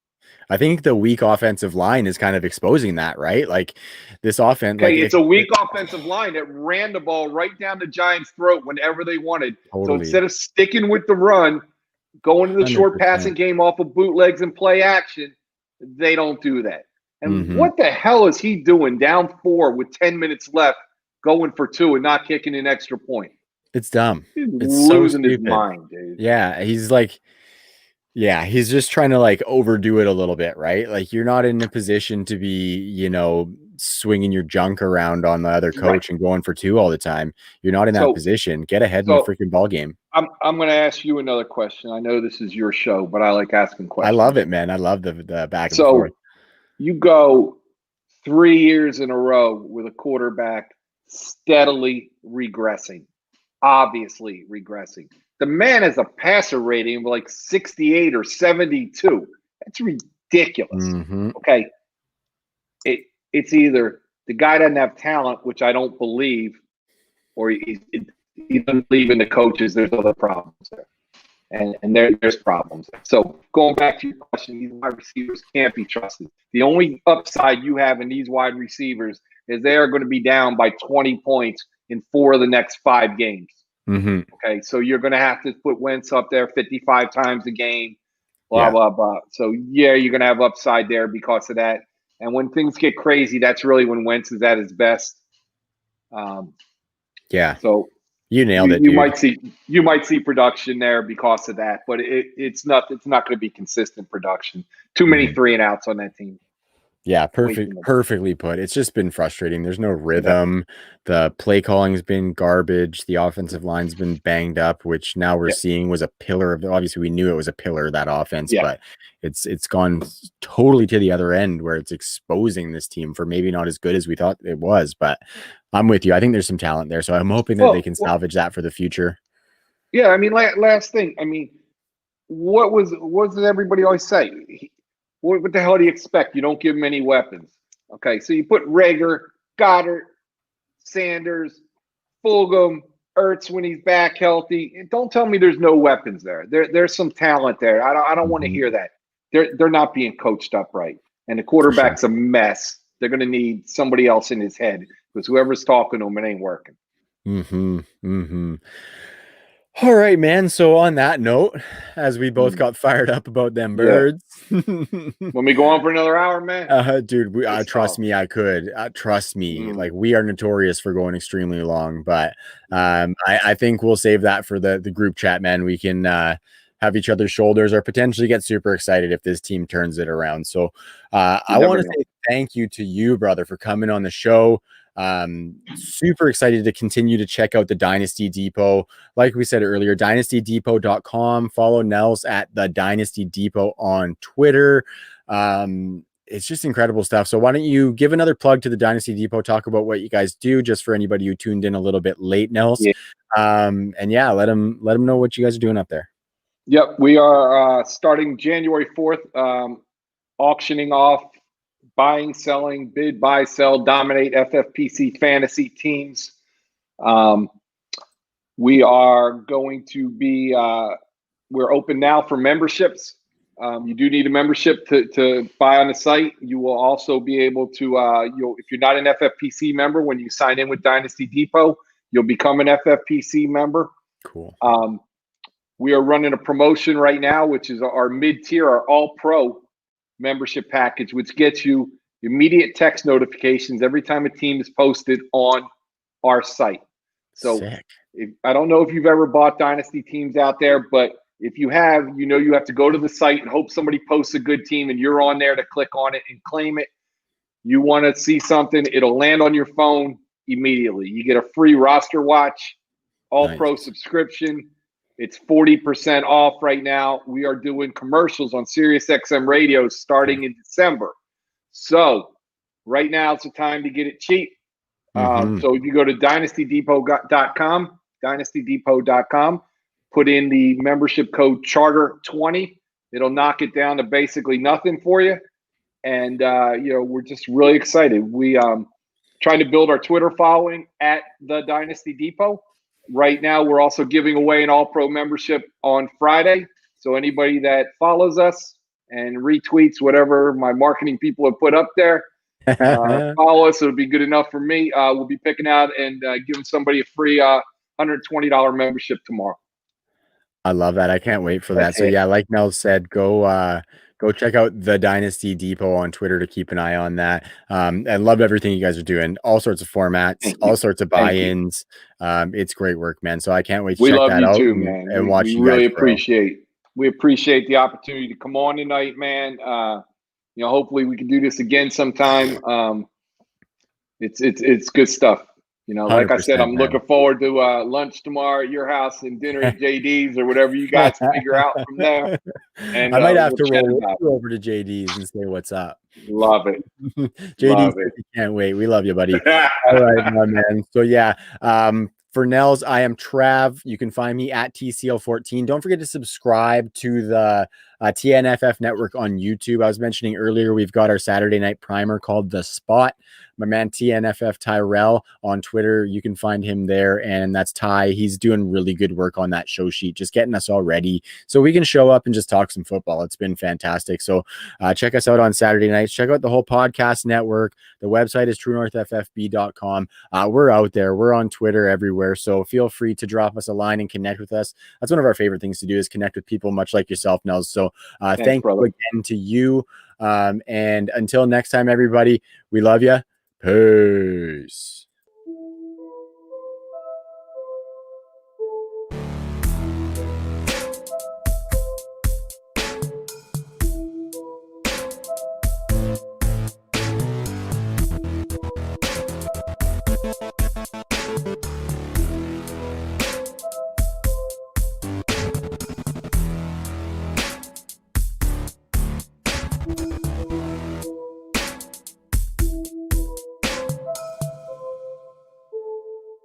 I think the weak offensive line is kind of exposing that, right? Like this offense. Okay, it's a weak offensive line that ran the ball right down the Giants' throat whenever they wanted. Totally. So instead of sticking with the run, going to the 100%. Short passing game off of bootlegs and play action, they don't do that. And what the hell is he doing down 4 with 10 minutes left, going for 2 and not kicking an extra point? It's dumb. It's losing his mind, dude. Yeah, he's just trying to overdo it a little bit, right? Like you're not in a position to be, swinging your junk around on the other coach and going for 2 all the time. You're not in that position. Get ahead in the freaking ball game. I'm going to ask you another question. I know this is your show, but I like asking questions. I love it, man. I love the back and forth. You go 3 years in a row with a quarterback steadily regressing, obviously regressing. The man has a passer rating of 68 or 72. That's ridiculous. Mm-hmm. Okay. It's either the guy doesn't have talent, which I don't believe, or he doesn't believe in the coaches. There's other problems there. And there's problems. So going back to your question, these wide receivers can't be trusted. The only upside you have in these wide receivers is they are going to be down by 20 points in 4 of the next 5 games. Mm-hmm. Okay, so you're going to have to put Wentz up there 55 times a game, blah, blah, blah. So, you're going to have upside there because of that. And when things get crazy, that's really when Wentz is at his best. So you nailed it. You might see production there because of that, but it's not going to be consistent production. Too many 3-and-outs on that team. Yeah, perfectly put. It's just been frustrating. There's no rhythm. The play calling's been garbage. The offensive line's been banged up, which now we're seeing was a pillar of. Obviously, we knew it was a pillar of that offense, but it's gone totally to the other end where it's exposing this team for maybe not as good as we thought it was. But I'm with you. I think there's some talent there, so I'm hoping that they can salvage that for the future. Yeah, I mean, last thing. I mean, what did everybody always say? What the hell do you expect? You don't give him any weapons. Okay, so you put Rager, Goddard, Sanders, Fulgham, Ertz when he's back healthy. Don't tell me there's no weapons there. There's some talent there. I don't want to hear that. They're not being coached up right. And the quarterback's a mess. They're going to need somebody else in his head because whoever's talking to him, it ain't working. All right, man. So on that note, as we both got fired up about them Yeah. birds, When we go on for another hour, man. dude, Good trust stuff. me, I could. Trust me, Mm. like we are notorious for going extremely long, but I think we'll save that for the group chat, man. We can have each other's shoulders or potentially get super excited if this team turns it around. So I want to say thank you to you, brother, for coming on the show. Super excited to continue to check out the Dynasty Depot. Like we said earlier, dynastydepot.com. Follow Nels at the Dynasty Depot on Twitter. It's just incredible stuff. So why don't you give another plug to the Dynasty Depot, talk about what you guys do, just for anybody who tuned in a little bit late, Nels. Yeah. And yeah, let them know what you guys are doing up there. Yep, we are starting January 4th, auctioning off, buying, selling, bid, buy, sell, dominate FFPC fantasy teams. We are going to be, we're open now for memberships. You do need a membership to buy on the site. You will also be able to, if you're not an FFPC member, when you sign in with Dynasty Depot, you'll become an FFPC member. Cool. We are running a promotion right now, which is our mid-tier, our all-pro membership package, which gets you immediate text notifications every time a team is posted on our site. So I don't know if you've ever bought Dynasty teams out there, but if you have, you have to go to the site and hope somebody posts a good team and you're on there to click on it and claim it. You want to see something, it'll land on your phone immediately. You get a free roster watch, all-pro subscription. It's 40% off right now. We are doing commercials on SiriusXM radio starting in December. So right now it's the time to get it cheap. So if you go to dynastydepot.com, put in the membership code Charter20, it'll knock it down to basically nothing for you. And, we're just really excited. We trying to build our Twitter following at the Dynasty Depot. Right now, we're also giving away an all-pro membership on Friday. So anybody that follows us and retweets whatever my marketing people have put up there, follow us. It'll be good enough for me. We'll be picking out and giving somebody a free $120 membership tomorrow. I love that. I can't wait for that. So yeah, like Nels said, go check out the Dynasty Depot on Twitter to keep an eye on that. And love everything you guys are doing. All sorts of formats, all sorts of buy-ins. It's great work, man. So I can't wait to check that out too, man. And watch you really guys grow. We appreciate the opportunity to come on tonight, man. Hopefully we can do this again sometime. It's good stuff. Like I said, I'm looking forward to lunch tomorrow at your house and dinner at JD's or whatever you guys figure out from there. And I might have to roll over to JD's and say what's up. Love it. JD's, can't wait. We love you, buddy. All right, my man. So yeah, for Nels, I am Trav. You can find me at TCL14. Don't forget to subscribe to the TNFF network on YouTube. I was mentioning earlier, we've got our Saturday night primer called The Spot. My man TNFF Tyrell on Twitter, you can find him there, and that's Ty. He's doing really good work on that show sheet, just getting us all ready so we can show up and just talk some football. It's been fantastic. So check us out on Saturday nights. Check out the whole podcast network. The website is truenorthffb.com. We're out there. We're on Twitter everywhere, so feel free to drop us a line and connect with us. That's one of our favorite things to do, is connect with people much like yourself, Nels. So thank you again to you. And until next time, everybody, we love you. Peace.